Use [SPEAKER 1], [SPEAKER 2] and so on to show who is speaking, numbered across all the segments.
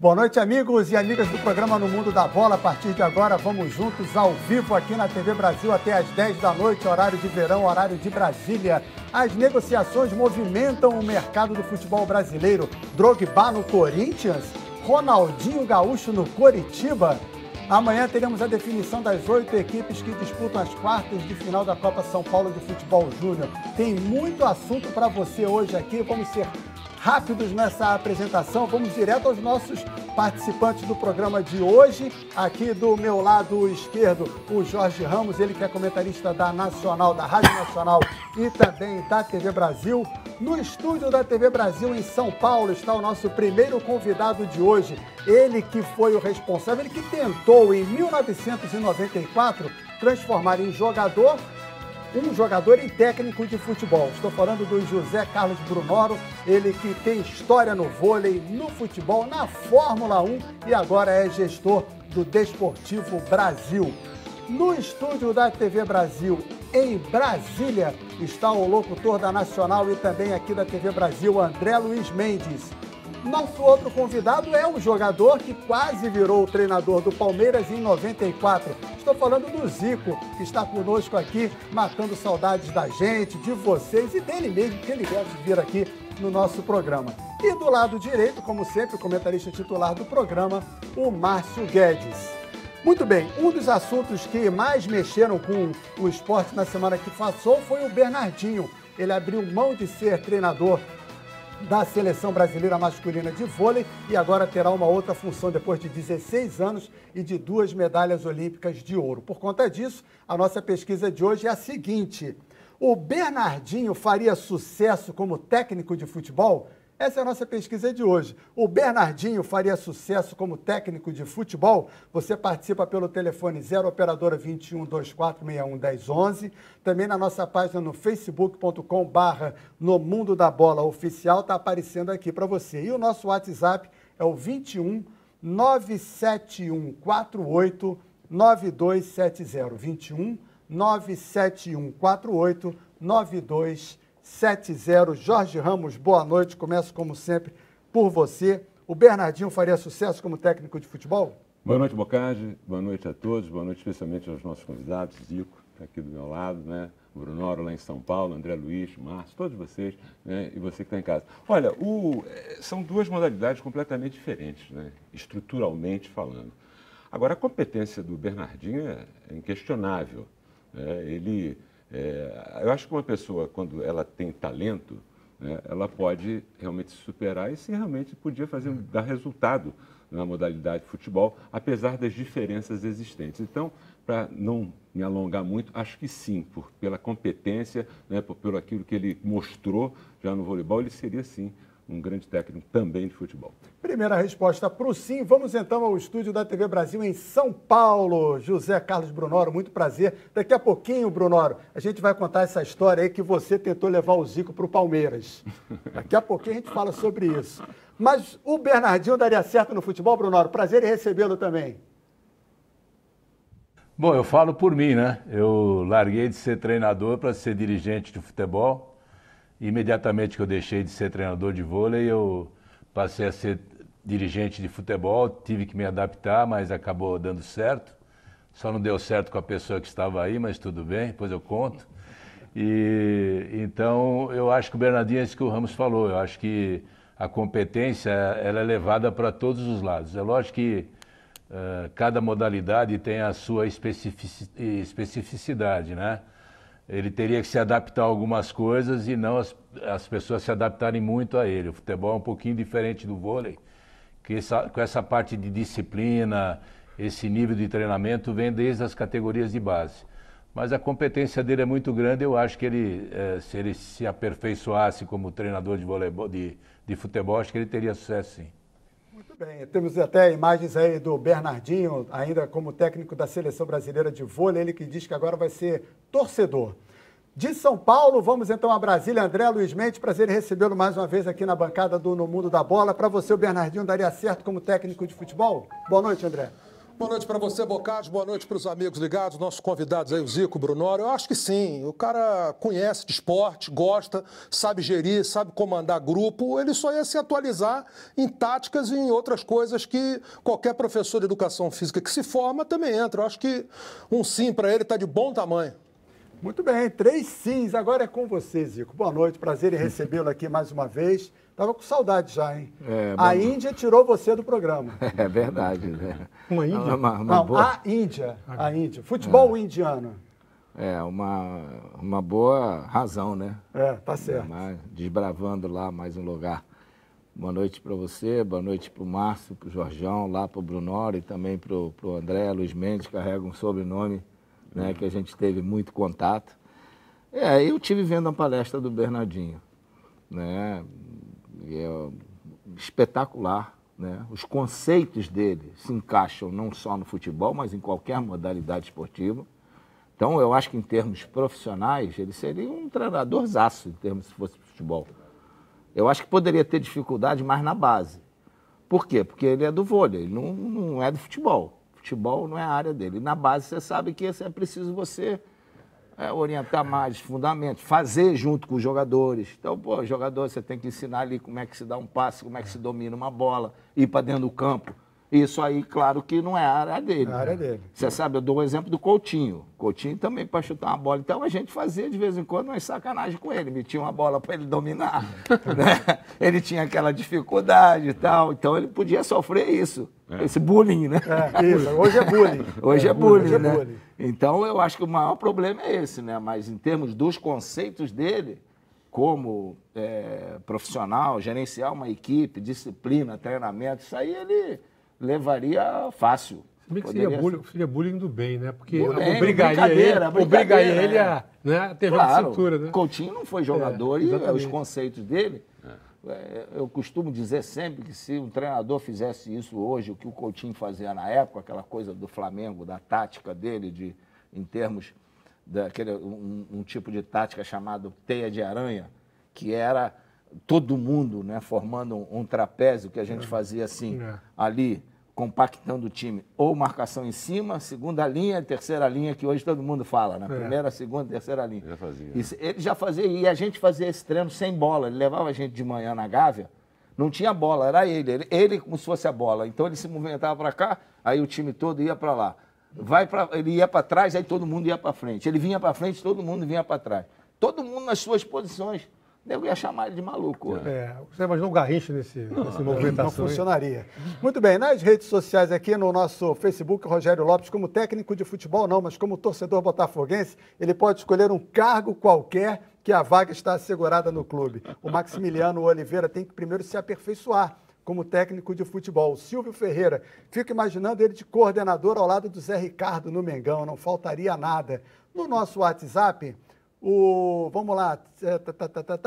[SPEAKER 1] Boa noite, amigos e amigas do programa No Mundo da Bola. A partir de agora, vamos juntos ao vivo aqui na TV Brasil até às 10 da noite, horário de verão, horário de Brasília. As negociações movimentam o mercado do futebol brasileiro. Drogba no Corinthians, Ronaldinho Gaúcho no Coritiba. Amanhã teremos a definição das 8 equipes que disputam as quartas de final da Copa São Paulo de Futebol Júnior. Tem muito assunto para você hoje aqui, vamos ser rápidos nessa apresentação, vamos direto aos nossos participantes do programa de hoje. Aqui do meu lado esquerdo, o Jorge Ramos, ele que é comentarista da Nacional, da Rádio Nacional e também da TV Brasil. No estúdio da TV Brasil em São Paulo está o nosso primeiro convidado de hoje, ele que foi o responsável, ele que tentou em 1994 transformar em jogador um jogador e técnico de futebol. Estou falando do José Carlos Brunoro, ele que tem história no vôlei, no futebol, na Fórmula 1 e agora é gestor do Desportivo Brasil. No estúdio da TV Brasil, em Brasília, está o locutor da Nacional e também aqui da TV Brasil, André Luiz Mendes. Nosso outro convidado é um jogador que quase virou o treinador do Palmeiras em 94. Estou falando do Zico, que está conosco aqui, matando saudades da gente, de vocês e dele mesmo, que ele deve vir aqui no nosso programa. E do lado direito, como sempre, o comentarista titular do programa, o Márcio Guedes. Muito bem, um dos assuntos que mais mexeram com o esporte na semana que passou foi o Bernardinho. Ele abriu mão de ser treinador da Seleção Brasileira Masculina de Vôlei e agora terá uma outra função depois de 16 anos e de 2 medalhas olímpicas de ouro. Por conta disso, a nossa pesquisa de hoje é a seguinte: o Bernardinho faria sucesso como técnico de futebol? Essa é a nossa pesquisa de hoje. O Bernardinho faria sucesso como técnico de futebol? Você participa pelo telefone 0 operadora 21 2461 1011. Também na nossa página no facebook.com/, No Mundo da Bola Oficial, está aparecendo aqui para você. E o nosso WhatsApp é o 21 97148 9270. 21 97148 9270. Jorge Ramos, boa noite. Começo, como sempre, por você. O Bernardinho faria sucesso como técnico de futebol?
[SPEAKER 2] Boa noite, Bocardi. Boa noite a todos. Boa noite especialmente aos nossos convidados. Zico, aqui do meu lado, né? Brunoro, lá em São Paulo, André Luiz, Márcio, todos vocês, né? E você que está em casa. Olha, são duas modalidades completamente diferentes, né? Estruturalmente falando. Agora, a competência do Bernardinho é inquestionável, né? Eu acho que uma pessoa, quando ela tem talento, né, ela pode realmente se superar e se realmente podia dar resultado na modalidade de futebol, apesar das diferenças existentes. Então, para não me alongar muito, acho que sim, pela competência, né, pelo aquilo que ele mostrou já no voleibol, ele seria sim um grande técnico também de futebol.
[SPEAKER 1] Primeira resposta para o sim. Vamos então ao estúdio da TV Brasil em São Paulo. José Carlos Brunoro, muito prazer. Daqui a pouquinho, Brunoro, a gente vai contar essa história aí que você tentou levar o Zico para o Palmeiras. Daqui a pouquinho a gente fala sobre isso. Mas o Bernardinho daria certo no futebol, Brunoro? Prazer em recebê-lo também.
[SPEAKER 3] Bom, eu falo por mim, né? Eu larguei de ser treinador para ser dirigente de futebol. Imediatamente que eu deixei de ser treinador de vôlei, eu passei a ser dirigente de futebol, tive que me adaptar, mas acabou dando certo. Só não deu certo com a pessoa que estava aí, mas tudo bem, depois eu conto. Então, eu acho que o Bernardinho é isso que o Ramos falou, eu acho que a competência ela é levada para todos os lados. É lógico que cada modalidade tem a sua especificidade, né? Ele teria que se adaptar a algumas coisas e não as pessoas se adaptarem muito a ele. O futebol é um pouquinho diferente do vôlei, que com essa parte de disciplina, esse nível de treinamento vem desde as categorias de base. Mas a competência dele é muito grande, eu acho que se ele se aperfeiçoasse como treinador de voleibol, de futebol, acho que ele teria sucesso sim.
[SPEAKER 1] Muito bem, temos até imagens aí do Bernardinho, ainda como técnico da Seleção Brasileira de Vôlei, ele que diz que agora vai ser torcedor. De São Paulo, vamos então a Brasília. André Luiz Mendes, prazer em recebê-lo mais uma vez aqui na bancada do No Mundo da Bola. Para você, o Bernardinho daria certo como técnico de futebol? Boa noite, André.
[SPEAKER 4] Boa noite para você, Bocardi. Boa noite para os amigos ligados, nossos convidados aí, o Zico, o Brunoro. Eu acho que sim. O cara conhece de esporte, gosta, sabe gerir, sabe comandar grupo. Ele só ia se atualizar em táticas e em outras coisas que qualquer professor de educação física que se forma também entra. Eu acho que um sim para ele está de bom tamanho.
[SPEAKER 1] Muito bem, 3 sims. Agora é com você, Zico. Boa noite, prazer em recebê-lo aqui mais uma vez. Tava com saudade já, hein? A Índia tirou você do programa.
[SPEAKER 5] É verdade, né?
[SPEAKER 1] Uma Índia?
[SPEAKER 5] Não,
[SPEAKER 1] boa... a Índia. Futebol indiano.
[SPEAKER 5] É, uma boa razão, né?
[SPEAKER 1] Tá certo.
[SPEAKER 5] Desbravando lá mais um lugar. Boa noite para você, boa noite para o Márcio, para o Jorjão, lá para o Brunoro e também para o André Luiz Mendes, carrega um sobrenome, né, que a gente teve muito contato. Eu tive vendo a palestra do Bernardinho, né? E é espetacular, né? Os conceitos dele se encaixam não só no futebol, mas em qualquer modalidade esportiva. Então, eu acho que em termos profissionais, ele seria um treinadorzaço, em termos se fosse futebol. Eu acho que poderia ter dificuldade mais na base. Por quê? Porque ele é do vôlei, ele não é do futebol. Futebol não é a área dele. E na base, você sabe que é preciso você orientar mais fundamentos, fazer junto com os jogadores. Então, jogador, você tem que ensinar ali como é que se dá um passe, como é que se domina uma bola, ir para dentro do campo. Isso aí, claro que não é a área dele.
[SPEAKER 1] É a área dele.
[SPEAKER 5] Você sabe, eu dou o exemplo do Coutinho. Coutinho também para chutar uma bola. Então, a gente fazia de vez em quando umas sacanagem com ele. Metia uma bola para ele dominar. Né? Ele tinha aquela dificuldade e tal. Então, ele podia sofrer isso. Esse bullying, né?
[SPEAKER 1] Isso. Hoje é bullying.
[SPEAKER 5] Hoje é bullying, né?
[SPEAKER 1] Bullying.
[SPEAKER 5] Então, eu acho que o maior problema é esse, né? Mas em termos dos conceitos dele, como profissional, gerenciar uma equipe, disciplina, treinamento, isso aí ele levaria fácil.
[SPEAKER 6] Se bem que seria bullying do bem, né? Porque
[SPEAKER 5] bem,
[SPEAKER 6] obrigaria ele a ter jogo de cintura, né?
[SPEAKER 5] Coutinho não foi jogador e os conceitos dele... Eu costumo dizer sempre que se um treinador fizesse isso hoje, o que o Coutinho fazia na época, aquela coisa do Flamengo, da tática dele, em termos daquele um tipo de tática chamado teia de aranha, que era todo mundo, né, formando um trapézio que a gente fazia assim, ali, compactando o time, ou marcação em cima, segunda linha, terceira linha, que hoje todo mundo fala, né? Primeira, segunda, terceira linha.
[SPEAKER 2] Já fazia.
[SPEAKER 5] Ele já fazia, e a gente fazia esse treino sem bola. Ele levava a gente de manhã na Gávea, não tinha bola, era ele como se fosse a bola. Então ele se movimentava para cá, aí o time todo ia para lá. Ele ia para trás, aí todo mundo ia para frente. Ele vinha para frente, todo mundo vinha para trás. Todo mundo nas suas posições. Eu ia chamar ele de maluco.
[SPEAKER 6] Você imaginou um Garrincha nessa movimentação?
[SPEAKER 1] Não funcionaria. Muito bem, nas redes sociais aqui, no nosso Facebook, Rogério Lopes, como técnico de futebol não, mas como torcedor botafoguense, ele pode escolher um cargo qualquer que a vaga está assegurada no clube. O Maximiliano Oliveira tem que primeiro se aperfeiçoar como técnico de futebol. O Silvio Ferreira, fico imaginando ele de coordenador ao lado do Zé Ricardo no Mengão, não faltaria nada. No nosso WhatsApp... Vamos lá,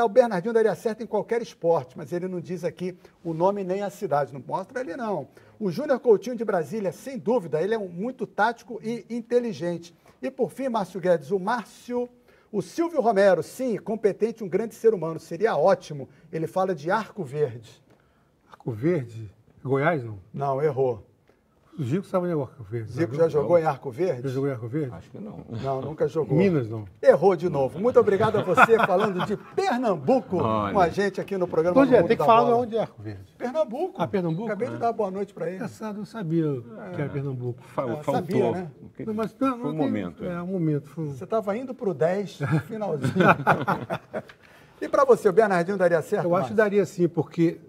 [SPEAKER 1] o Bernardinho daria certo em qualquer esporte, mas ele não diz aqui o nome nem a cidade, não mostra ele não. O Júnior Coutinho de Brasília, sem dúvida, ele é muito tático e inteligente. E por fim, Márcio Guedes, o Silvio Romero, sim, competente, um grande ser humano, seria ótimo. Ele fala de Arco Verde.
[SPEAKER 6] Arco Verde? Goiás, não?
[SPEAKER 1] Não, errou.
[SPEAKER 6] O Zico estava em Arco Verde.
[SPEAKER 1] Zico já jogou em Arco Verde?
[SPEAKER 6] Já jogou em Arco Verde?
[SPEAKER 5] Acho que não.
[SPEAKER 1] Não, nunca jogou.
[SPEAKER 6] Minas, não.
[SPEAKER 1] Errou de novo. Muito obrigado a você falando de Pernambuco com a gente aqui no programa.
[SPEAKER 6] Tem que falar onde é Arco Verde.
[SPEAKER 1] Pernambuco.
[SPEAKER 6] Ah, Pernambuco?
[SPEAKER 1] Acabei de dar boa noite para ele.
[SPEAKER 6] Engraçado, eu sabia que era Pernambuco.
[SPEAKER 2] Faltou.
[SPEAKER 1] Sabia, né?
[SPEAKER 2] Não, mas foi um momento.
[SPEAKER 6] Um momento.
[SPEAKER 1] Você estava indo para o 10 no finalzinho. E para você, o Bernardinho daria certo?
[SPEAKER 6] Eu acho que daria sim, porque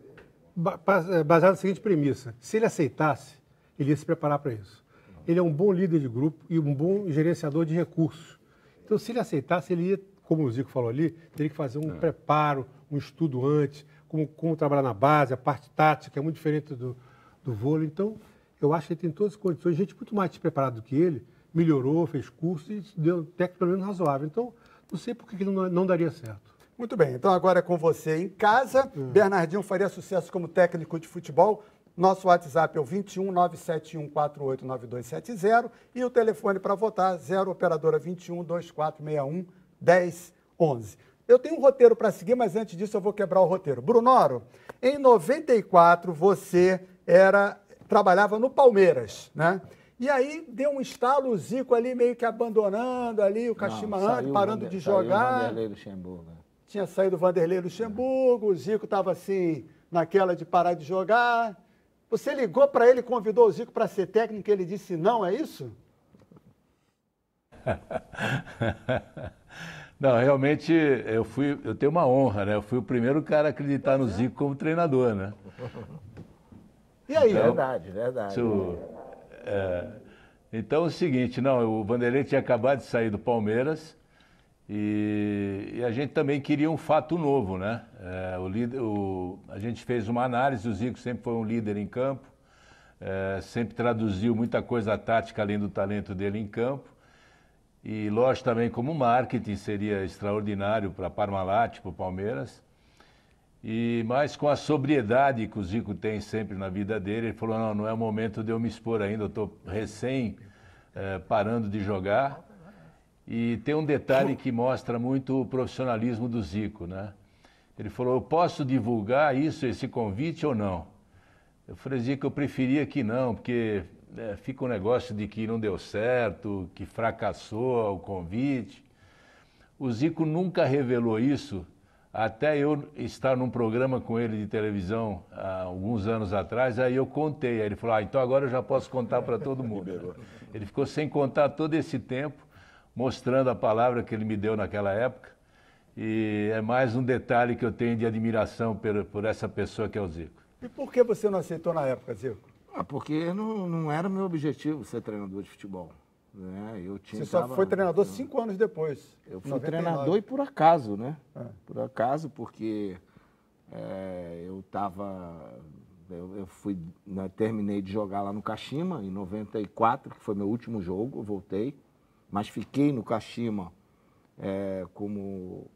[SPEAKER 6] baseado na seguinte premissa, se ele aceitasse, ele ia se preparar para isso. Ele é um bom líder de grupo e um bom gerenciador de recursos. Então, se ele aceitasse, ele ia, como o Zico falou ali, teria que fazer um preparo, um estudo antes, como trabalhar na base, a parte tática, é muito diferente do vôlei. Então, eu acho que ele tem todas as condições, gente muito mais despreparada do que ele, melhorou, fez curso e deu um técnico pelo menos razoável. Então, não sei por que ele não daria certo.
[SPEAKER 1] Muito bem, então agora é com você em casa. Bernardinho faria sucesso como técnico de futebol. Nosso WhatsApp é o 21 971 489270 e o telefone para votar 0 operadora 21 2461 1011. Eu tenho um roteiro para seguir, mas antes disso eu vou quebrar o roteiro. Brunoro, em 94 você trabalhava no Palmeiras, né? E aí deu um estalo, o Zico ali meio que abandonando ali, o Kashima antes, parando de jogar.
[SPEAKER 5] Vanderlei Luxemburgo.
[SPEAKER 1] Tinha saído o Vanderlei Luxemburgo, o Zico estava assim, naquela de parar de jogar. Você ligou para ele, convidou o Zico para ser técnico, ele disse não, é isso?
[SPEAKER 3] Não, realmente eu tenho uma honra, né? Eu fui o primeiro cara a acreditar no Zico como treinador, né?
[SPEAKER 1] E aí?
[SPEAKER 5] Verdade, verdade.
[SPEAKER 3] Então é o seguinte, o Vanderlei tinha acabado de sair do Palmeiras e a gente também queria um fato novo, né? A gente fez uma análise, o Zico sempre foi um líder em campo, sempre traduziu muita coisa tática além do talento dele em campo. E, lógico, também como marketing seria extraordinário para a Parmalat, para o Palmeiras. Mas com a sobriedade que o Zico tem sempre na vida dele, ele falou, não é o momento de eu me expor ainda, eu estou parando de jogar. E tem um detalhe que mostra muito o profissionalismo do Zico, né? Ele falou, eu posso divulgar esse convite ou não? Eu falei, Zico, eu preferia que não, porque... fica um negócio de que não deu certo, que fracassou o convite. O Zico nunca revelou isso, até eu estar num programa com ele de televisão há alguns anos atrás, aí eu contei. Aí ele falou, então agora eu já posso contar para todo mundo. Ele ficou sem contar todo esse tempo, mostrando a palavra que ele me deu naquela época. E é mais um detalhe que eu tenho de admiração por essa pessoa que é o Zico.
[SPEAKER 1] E por que você não aceitou na época, Zico?
[SPEAKER 5] Porque não era meu objetivo ser treinador de futebol. Né?
[SPEAKER 1] Você só foi treinador 5 anos depois.
[SPEAKER 5] Eu fui treinador e por acaso, né? Por acaso, porque terminei de jogar lá no Kashima em 94, que foi meu último jogo, eu voltei, mas fiquei no Kashima como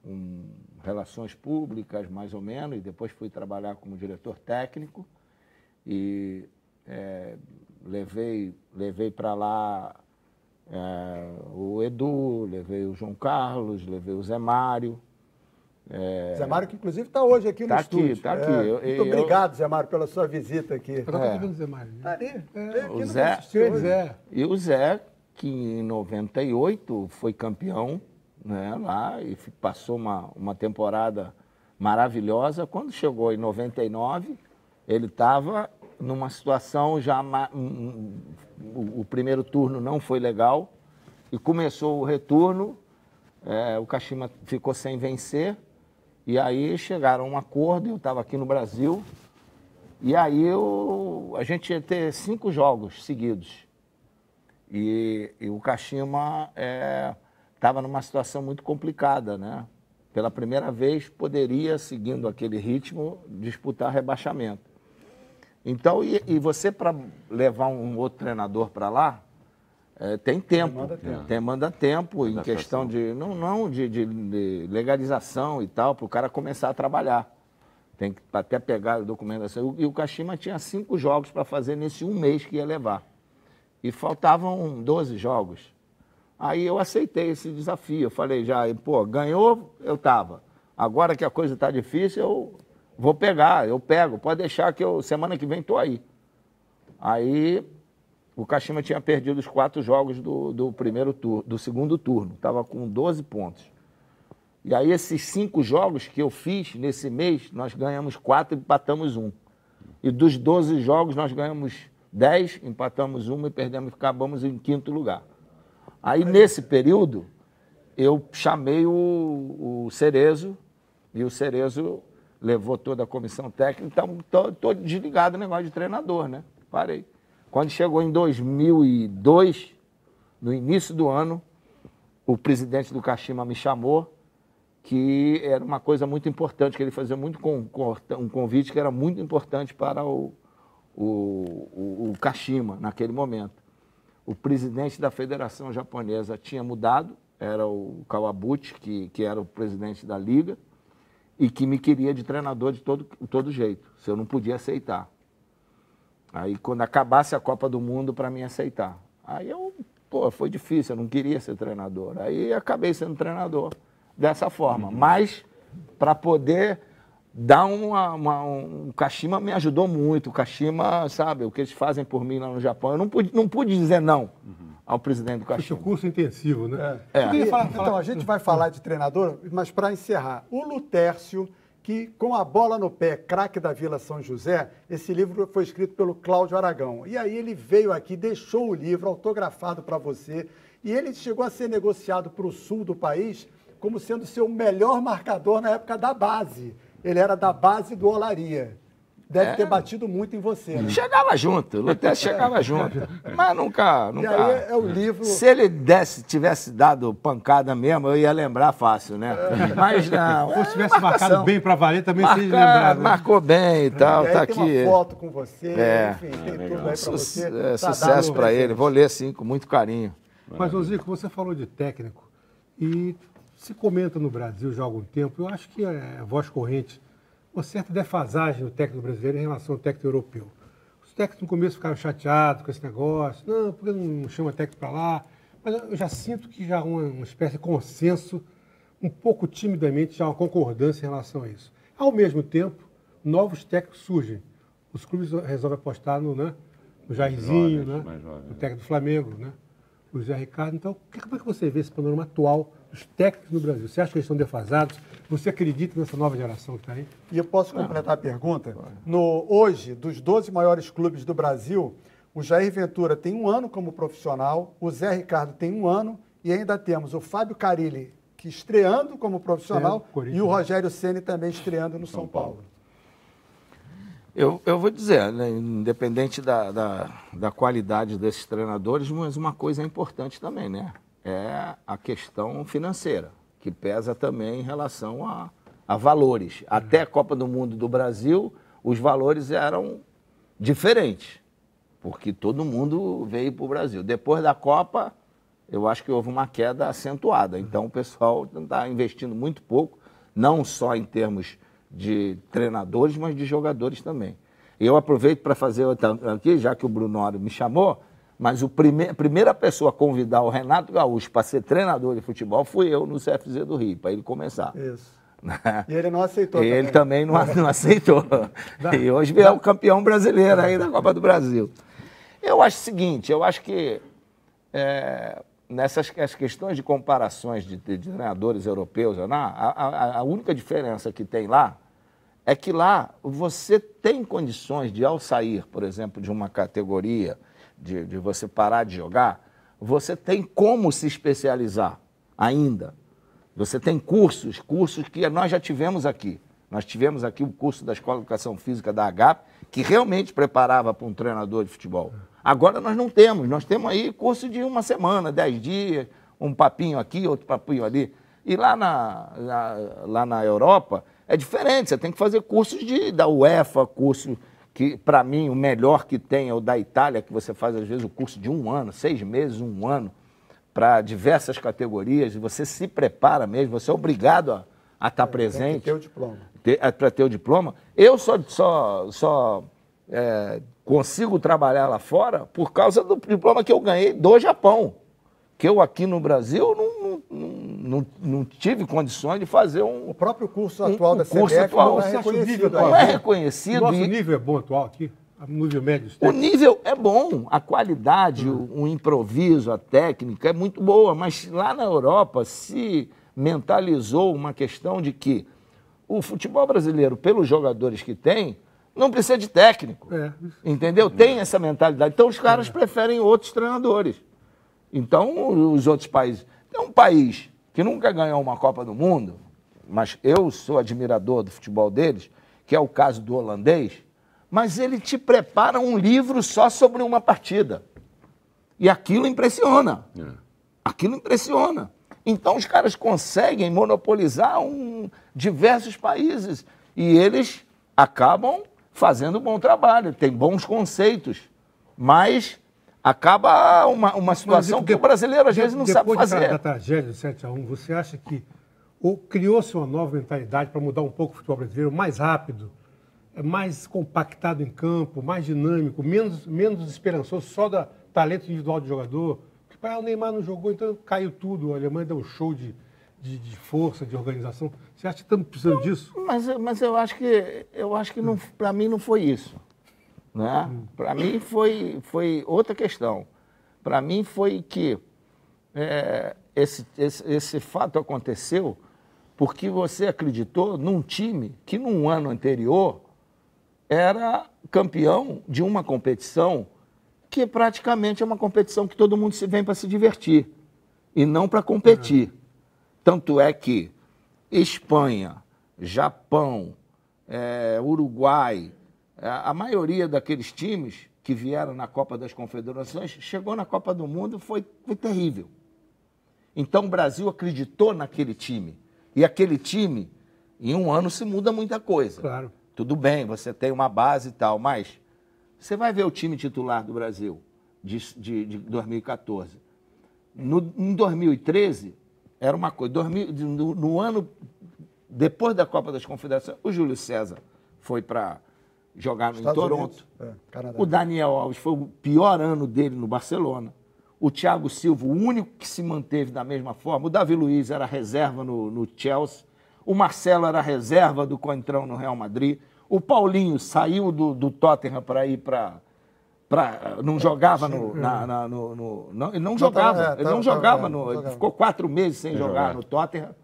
[SPEAKER 5] relações públicas, mais ou menos, e depois fui trabalhar como diretor técnico e levei para lá o Edu, levei o João Carlos, levei o Zé Mário.
[SPEAKER 1] Zé Mário, que inclusive está hoje aqui no estúdio.
[SPEAKER 5] Está aqui.
[SPEAKER 1] Muito obrigado, Zé Mário, pela sua visita aqui.
[SPEAKER 6] Eu estou vendo o Zé Mário.
[SPEAKER 1] Está ali.
[SPEAKER 5] O Zé. E o Zé, que em 98 foi campeão, né, lá, e passou uma temporada maravilhosa. Quando chegou em 99, ele estava numa situação já... O primeiro turno não foi legal e começou o retorno, o Kashima ficou sem vencer e aí chegaram a um acordo, eu estava aqui no Brasil e aí a gente ia ter 5 jogos seguidos e o Kashima estava numa situação muito complicada, né? Pela primeira vez poderia, seguindo aquele ritmo, disputar rebaixamento. Então, e você para levar um outro treinador para lá, tem tempo. Demanda tempo em questão de, de legalização e tal, para o cara começar a trabalhar. Tem que até pegar a documentação. E o Kashima tinha 5 jogos para fazer nesse um mês que ia levar. E faltavam 12 jogos. Aí eu aceitei esse desafio. Eu falei, ganhou, eu estava. Agora que a coisa está difícil, eu pego, pode deixar que semana que vem estou aí. Aí o Kashima tinha perdido os 4 jogos do segundo turno, estava com 12 pontos. E aí esses 5 jogos que eu fiz nesse mês, nós ganhamos 4 e empatamos 1. E dos 12 jogos nós ganhamos 10, empatamos 1 e acabamos em 5º lugar. Aí nesse período eu chamei o Cerezo e o Cerezo levou toda a comissão técnica, então estou desligado do negócio de treinador, né? Parei. Quando chegou em 2002, no início do ano, o presidente do Kashima me chamou, que era uma coisa muito importante, que ele fazia um convite que era muito importante para o Kashima naquele momento. O presidente da Federação Japonesa tinha mudado, era o Kawabuchi, que era o presidente da liga, e que me queria de treinador de todo jeito, se eu não podia aceitar. Aí, quando acabasse a Copa do Mundo, para mim aceitar. Aí foi difícil, eu não queria ser treinador. Aí acabei sendo treinador dessa forma. Mas, para poder dá o Kashima me ajudou muito. O Kashima, sabe, o que eles fazem por mim lá no Japão. Eu não pude dizer não ao presidente do Kashima.
[SPEAKER 6] Foi um curso intensivo, né?
[SPEAKER 1] Então, a gente vai falar de treinador, mas para encerrar, o Lutércio, que com a bola no pé, craque da Vila São José, esse livro foi escrito pelo Cláudio Aragão. E aí ele veio aqui, deixou o livro autografado para você, e ele chegou a ser negociado para o sul do país como sendo seu melhor marcador na época da base. Ele era da base do Olaria. Deve ter batido muito em você, né?
[SPEAKER 5] Chegava junto, o Lutércio chegava junto. Mas nunca.
[SPEAKER 1] E aí é o livro.
[SPEAKER 5] Se ele tivesse dado pancada mesmo, eu ia lembrar fácil, né? Mas não.
[SPEAKER 6] Ou se tivesse marcado bem para valer, também seria lembrado. Né?
[SPEAKER 5] Marcou bem e tal,
[SPEAKER 1] e aí
[SPEAKER 5] tá
[SPEAKER 1] tem
[SPEAKER 5] aqui.
[SPEAKER 1] uma foto com você, enfim, tem tudo aí para você.
[SPEAKER 5] Sucesso para ele. Vou ler sim, com muito carinho.
[SPEAKER 6] Mas, ô Zico, você falou de técnico e se comenta no Brasil já há algum tempo, eu acho que é voz corrente, uma certa defasagem no técnico brasileiro em relação ao técnico europeu. Os técnicos no começo ficaram chateados com esse negócio, não, por que não chama técnico para lá? Mas eu já sinto que já há uma espécie de consenso, um pouco timidamente, já uma concordância em relação a isso. Ao mesmo tempo, novos técnicos surgem. Os clubes resolvem apostar no Jairzinho, no técnico do Flamengo, né? O Zé Ricardo. Então, como é que você vê esse panorama atual dos técnicos no Brasil? Você acha que eles estão defasados? Você acredita nessa nova geração que está aí?
[SPEAKER 1] E eu posso completar a pergunta? Hoje, dos 12 maiores clubes do Brasil, o Jair Ventura tem 1 ano como profissional, o Zé Ricardo tem 1 ano e ainda temos o Fábio Carille, que estreando como profissional, e o Rogério Ceni também estreando no São Paulo.
[SPEAKER 5] Eu vou dizer, né, independente da qualidade desses treinadores, mas uma coisa é importante também, né? É a questão financeira, que pesa também em relação a valores. Até a Copa do Mundo do Brasil, os valores eram diferentes, porque todo mundo veio para o Brasil. Depois da Copa, eu acho que houve uma queda acentuada. Então, o pessoal está investindo muito pouco, não só em termos de treinadores, mas de jogadores também. Eu aproveito para fazer aqui, já que o Brunório me chamou, mas a primeira pessoa a convidar o Renato Gaúcho para ser treinador de futebol fui eu no CFZ do Rio, para ele começar.
[SPEAKER 1] Isso. E ele não aceitou
[SPEAKER 5] ele também não aceitou. E hoje é o campeão brasileiro aí da Copa do Brasil. Eu acho o seguinte, eu acho que nessas as questões de comparações de treinadores europeus, a única diferença que tem lá é que lá você tem condições de, ao sair, por exemplo, de uma categoria, de você parar de jogar, você tem como se especializar ainda. Você tem cursos que nós já tivemos aqui. Nós tivemos aqui o curso da Escola de Educação Física da AGAP, que realmente preparava para um treinador de futebol. Agora nós não temos. Nós temos aí curso de 1 semana, 10 dias, um papinho aqui, outro papinho ali. E lá na Europa é diferente. Você tem que fazer cursos da UEFA, curso que, para mim, o melhor que tem é o da Itália, que você faz, às vezes, o curso de 1 ano, 6 meses, 1 ano, para diversas categorias. E você se prepara mesmo, você é obrigado a estar presente.
[SPEAKER 1] Para ter o diploma.
[SPEAKER 5] Para ter o diploma. Eu só consigo trabalhar lá fora por causa do diploma que eu ganhei do Japão. Que eu aqui no Brasil não tive condições de fazer
[SPEAKER 1] O próprio curso atual da
[SPEAKER 5] curso
[SPEAKER 1] CBF
[SPEAKER 5] atual,
[SPEAKER 1] não é reconhecido.
[SPEAKER 5] Não é reconhecido.
[SPEAKER 6] Nosso nível é bom atual aqui? O nível médio?
[SPEAKER 5] O nível é bom, a qualidade, o improviso, a técnica é muito boa, mas lá na Europa se mentalizou uma questão de que o futebol brasileiro, pelos jogadores que tem, não precisa de técnico, entendeu? Tem essa mentalidade. Então os caras preferem outros treinadores. Então os outros países... Tem um país que nunca ganhou uma Copa do Mundo, mas eu sou admirador do futebol deles, que é o caso do holandês, mas ele te prepara um livro só sobre uma partida. E aquilo impressiona. Aquilo impressiona. Então os caras conseguem monopolizar diversos países e eles acabam fazendo um bom trabalho, tem bons conceitos, mas acaba uma situação que o brasileiro às vezes não sabe fazer.
[SPEAKER 6] Depois da tragédia do 7-1, você acha que criou-se uma nova mentalidade para mudar um pouco o futebol brasileiro, mais rápido, mais compactado em campo, mais dinâmico, menos esperançoso só do talento individual do jogador? Porque o Neymar não jogou, então caiu tudo. A Alemanha deu um show de de força, de organização. Você acha que estamos precisando disso?
[SPEAKER 5] Mas eu acho que não, para mim não foi isso. Né? Para mim foi outra questão. Para mim foi que esse fato aconteceu porque você acreditou num time que num ano anterior era campeão de uma competição que praticamente é uma competição que todo mundo vem para se divertir e não para competir. Tanto é que Espanha, Japão, Uruguai, a maioria daqueles times que vieram na Copa das Confederações chegou na Copa do Mundo e foi terrível. Então o Brasil acreditou naquele time. E aquele time, em um ano se muda muita coisa.
[SPEAKER 6] Claro.
[SPEAKER 5] Tudo bem, você tem uma base e tal, mas você vai ver o time titular do Brasil de 2014. Em 2013, era uma coisa. No ano depois da Copa das Confederações, o Júlio César foi para jogar em Toronto. O Daniel Alves foi o pior ano dele no Barcelona. O Thiago Silva, o único que se manteve da mesma forma. O Davi Luiz era reserva no Chelsea. O Marcelo era reserva do Coentrão no Real Madrid. O Paulinho saiu do Tottenham para ir para... não jogava ele não jogava. Ele ficou 4 meses sem jogar no Tottenham.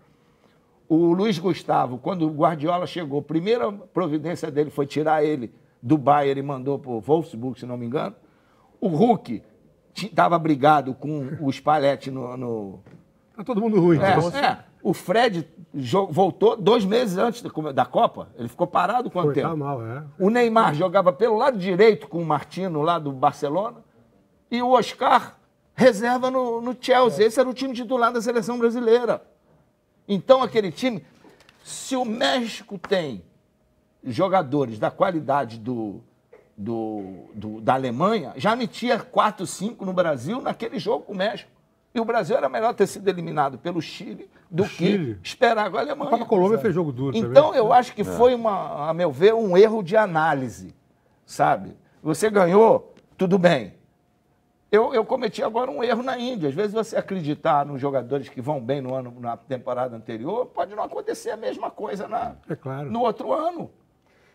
[SPEAKER 5] O Luiz Gustavo, quando o Guardiola chegou, a primeira providência dele foi tirar ele do Bayern e mandou para o Wolfsburg, se não me engano. O Hulk estava brigado com o Spalletti
[SPEAKER 6] Tá todo mundo ruim.
[SPEAKER 5] O Fred voltou 2 meses antes da Copa. Ele ficou parado quanto tempo?
[SPEAKER 6] Tá mal,
[SPEAKER 5] O Neymar jogava pelo lado direito com o Martino lá do Barcelona. E o Oscar reserva no Chelsea. Esse era o time titular da seleção brasileira. Então aquele time, se o México tem jogadores da qualidade da Alemanha, já metia 4, 5 no Brasil naquele jogo com o México. E o Brasil era melhor ter sido eliminado pelo Chile do que esperar com a Alemanha.
[SPEAKER 6] A Colômbia fez jogo duro também.
[SPEAKER 5] Então, eu acho que foi, a meu ver, um erro de análise, sabe? Você ganhou, tudo bem. Eu cometi agora um erro na Índia. Às vezes você acreditar nos jogadores que vão bem na temporada anterior, pode não acontecer a mesma coisa no outro ano.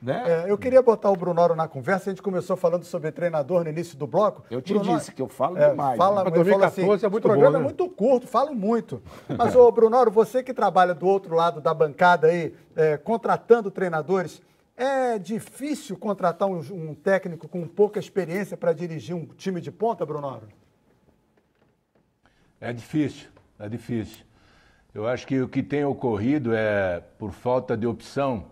[SPEAKER 5] Né?
[SPEAKER 1] Eu queria botar o Brunoro na conversa. A gente começou falando sobre treinador no início do bloco.
[SPEAKER 5] Eu te disse que eu falo demais.
[SPEAKER 1] Né? 2014 é muito bom, o programa é muito curto, falo muito. Mas, ô Brunoro, você que trabalha do outro lado da bancada aí, contratando treinadores, é difícil contratar um técnico com pouca experiência para dirigir um time de ponta, Brunoro?
[SPEAKER 3] É difícil. Eu acho que o que tem ocorrido é, por falta de opção,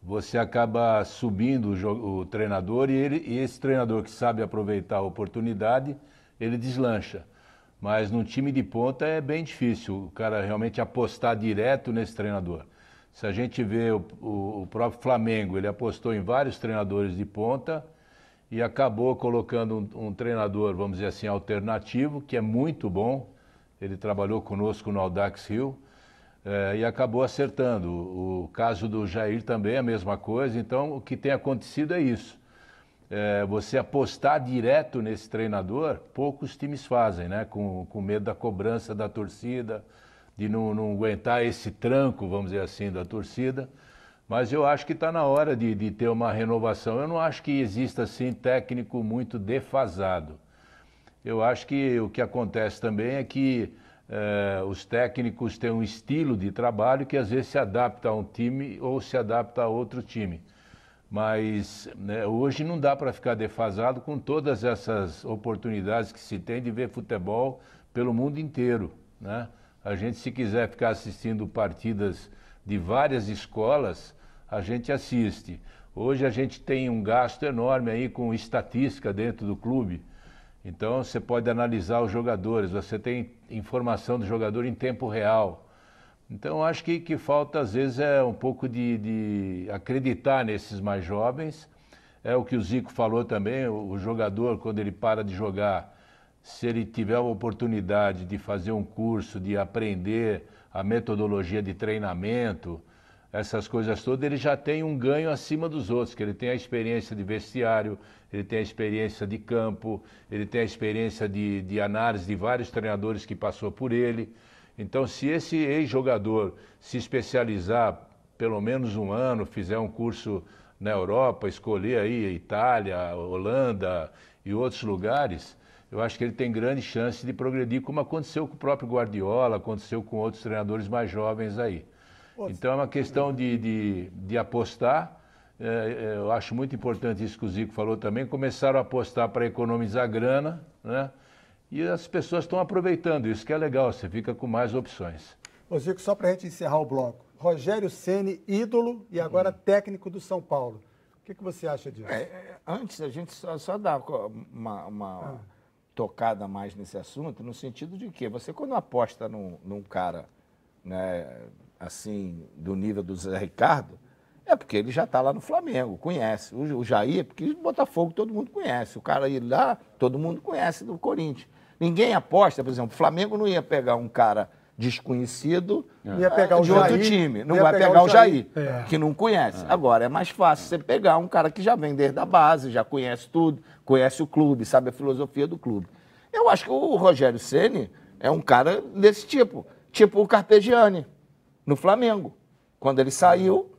[SPEAKER 3] você acaba subindo o treinador e esse treinador que sabe aproveitar a oportunidade, ele deslancha. Mas num time de ponta é bem difícil o cara realmente apostar direto nesse treinador. Se a gente vê o próprio Flamengo, ele apostou em vários treinadores de ponta e acabou colocando um treinador, vamos dizer assim, alternativo, que é muito bom. Ele trabalhou conosco no Audax Hill. E acabou acertando. O caso do Jair também é a mesma coisa. Então, o que tem acontecido é isso. Você apostar direto nesse treinador, poucos times fazem, né? Com medo da cobrança da torcida, de não aguentar esse tranco, vamos dizer assim, da torcida. Mas eu acho que está na hora de ter uma renovação. Eu não acho que exista, assim, técnico muito defasado. Eu acho que o que acontece também é que os técnicos têm um estilo de trabalho que às vezes se adapta a um time ou se adapta a outro time. Mas hoje não dá para ficar defasado com todas essas oportunidades que se tem de ver futebol pelo mundo inteiro, né? A gente, se quiser ficar assistindo partidas de várias escolas, a gente assiste. Hoje a gente tem um gasto enorme aí com estatística dentro do clube. Então, você pode analisar os jogadores, você tem informação do jogador em tempo real. Então, acho que falta, às vezes, um pouco de acreditar nesses mais jovens. É o que o Zico falou também, o jogador, quando ele para de jogar, se ele tiver a oportunidade de fazer um curso, de aprender a metodologia de treinamento, essas coisas todas, ele já tem um ganho acima dos outros, que ele tem a experiência de vestiário, ele tem a experiência de campo, ele tem a experiência de análise de vários treinadores que passou por ele. Então, se esse ex-jogador se especializar pelo menos um ano, fizer um curso na Europa, escolher aí a Itália, a Holanda e outros lugares, eu acho que ele tem grande chance de progredir, como aconteceu com o próprio Guardiola, aconteceu com outros treinadores mais jovens aí. Então é uma questão de apostar. Eu acho muito importante isso que o Zico falou também, começaram a apostar para economizar grana, né? E as pessoas estão aproveitando isso, que é legal, você fica com mais opções.
[SPEAKER 1] Ô Zico, só para a gente encerrar o bloco, Rogério Ceni, ídolo e agora técnico do São Paulo. O que você acha disso?
[SPEAKER 5] Antes, a gente só dá uma tocada mais nesse assunto, no sentido de que você, quando aposta num cara, né, assim, do nível do Zé Ricardo, é porque ele já está lá no Flamengo, conhece. O Jair, porque Botafogo todo mundo conhece. O cara ir lá, todo mundo conhece do Corinthians. Ninguém aposta, por exemplo, o Flamengo não ia pegar um cara desconhecido
[SPEAKER 1] ia pegar o
[SPEAKER 5] de outro
[SPEAKER 1] Jair,
[SPEAKER 5] time. Não vai pegar o Jair, que não conhece. Agora, é mais fácil você pegar um cara que já vem desde a base, já conhece tudo, conhece o clube, sabe a filosofia do clube. Eu acho que o Rogério Ceni é um cara desse tipo o Carpegiani, no Flamengo. Quando ele saiu,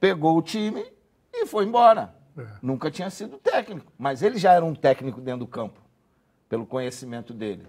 [SPEAKER 5] pegou o time e foi embora. Nunca tinha sido técnico, mas ele já era um técnico dentro do campo, pelo conhecimento dele,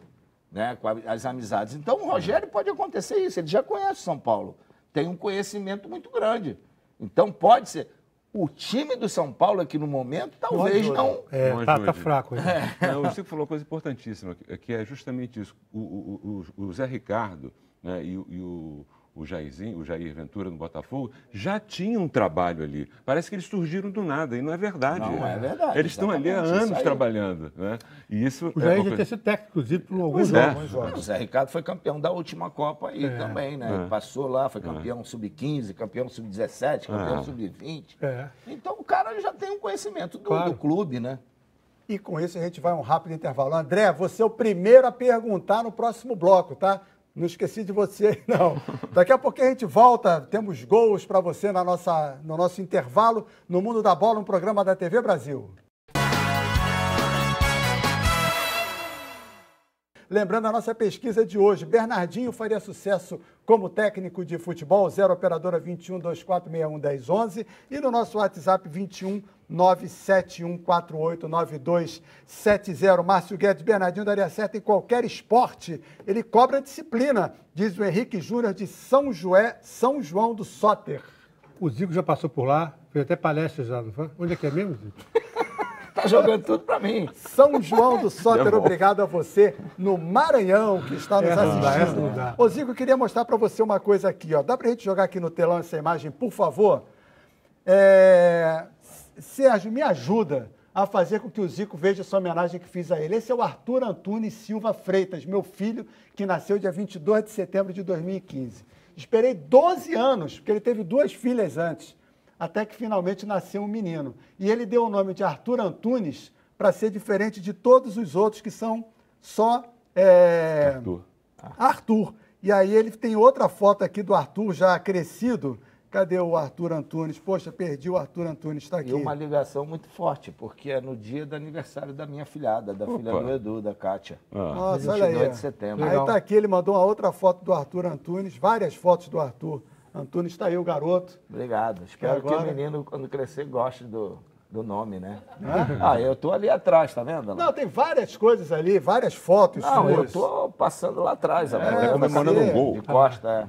[SPEAKER 5] né, com as amizades. Então, o Rogério pode acontecer isso, ele já conhece o São Paulo, tem um conhecimento muito grande. Então, pode ser. O time do São Paulo aqui no momento, talvez não...
[SPEAKER 6] Tá fraco.
[SPEAKER 2] O Zico falou uma coisa importantíssima, que é justamente isso. O Zé Ricardo, né, e o Jair Ventura no Botafogo, já tinham um trabalho ali. Parece que eles surgiram do nada, e não é verdade.
[SPEAKER 5] Não é verdade.
[SPEAKER 2] Eles estão ali há anos trabalhando. Né? E isso
[SPEAKER 6] o Jair já tinha sido técnico, inclusive, por alguns jogos.
[SPEAKER 5] O Zé Ricardo foi campeão da última Copa aí também, né? Ele passou lá, foi campeão sub-15, campeão sub-17, campeão sub-20. Então o cara já tem um conhecimento do clube, né?
[SPEAKER 1] E com isso a gente vai a um rápido intervalo. André, você é o primeiro a perguntar no próximo bloco, tá? Não esqueci de você, não. Daqui a pouco a gente volta, temos gols para você no nosso intervalo, no Mundo da Bola, um programa da TV Brasil. Lembrando a nossa pesquisa de hoje, Bernardinho faria sucesso como técnico de futebol, 0 operadora 21 2461 1011 e no nosso WhatsApp 21 971489270. Márcio Guedes, Bernardinho daria certo em qualquer esporte, ele cobra disciplina, diz o Henrique Júnior de São João do Soter.
[SPEAKER 6] O Zico já passou por lá, fez até palestra já, não foi? Onde é que é mesmo, Zico?
[SPEAKER 5] Tá jogando tudo pra mim.
[SPEAKER 1] São João do Soter, obrigado a você no Maranhão que está nos assistindo. Ô Zico, eu queria mostrar pra você uma coisa aqui, ó. Dá pra gente jogar aqui no telão essa imagem, por favor? Sérgio, me ajuda a fazer com que o Zico veja essa homenagem que fiz a ele. Esse é o Arthur Antunes Silva Freitas, meu filho, que nasceu dia 22 de setembro de 2015. Esperei 12 anos, porque ele teve 2 filhas antes, até que finalmente nasceu um menino. E ele deu o nome de Arthur Antunes para ser diferente de todos os outros que são só Arthur. E aí ele tem outra foto aqui do Arthur já crescido. Cadê o Arthur Antunes? Poxa, perdi o Arthur Antunes, está aqui.
[SPEAKER 5] E uma ligação muito forte, porque é no dia do aniversário da minha filhada, da filha do Edu, da Kátia.
[SPEAKER 1] Nossa, olha aí.
[SPEAKER 5] 22 de setembro.
[SPEAKER 1] Aí está aqui, ele mandou uma outra foto do Arthur Antunes, várias fotos do Arthur Antunes, está aí o garoto.
[SPEAKER 5] Obrigado. Espero que o menino, quando crescer, goste do nome, né? Eu tô ali atrás, tá vendo?
[SPEAKER 1] Não, tem várias coisas ali, várias fotos.
[SPEAKER 5] Não, eu tô passando lá atrás.
[SPEAKER 2] Até comemorando um gol.
[SPEAKER 5] De costa,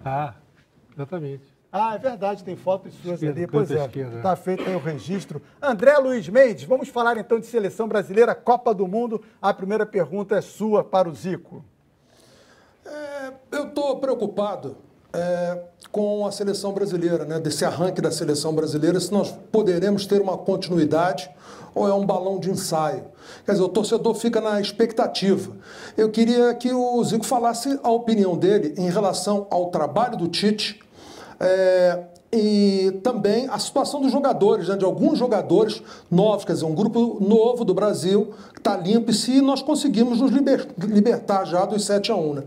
[SPEAKER 6] Exatamente.
[SPEAKER 1] É verdade, tem fotos suas ali. Pois é, está feito aí o registro. André Luiz Mendes, vamos falar então de Seleção Brasileira, Copa do Mundo. A primeira pergunta é sua para o Zico.
[SPEAKER 4] Eu estou preocupado com a Seleção Brasileira, né? Desse arranque da Seleção Brasileira, se nós poderemos ter uma continuidade ou é um balão de ensaio. Quer dizer, o torcedor fica na expectativa. Eu queria que o Zico falasse a opinião dele em relação ao trabalho do Tite, e também a situação dos jogadores, né, de alguns jogadores novos, quer dizer, um grupo novo do Brasil que está limpo, e se nós conseguimos nos libertar já dos 7-1, né?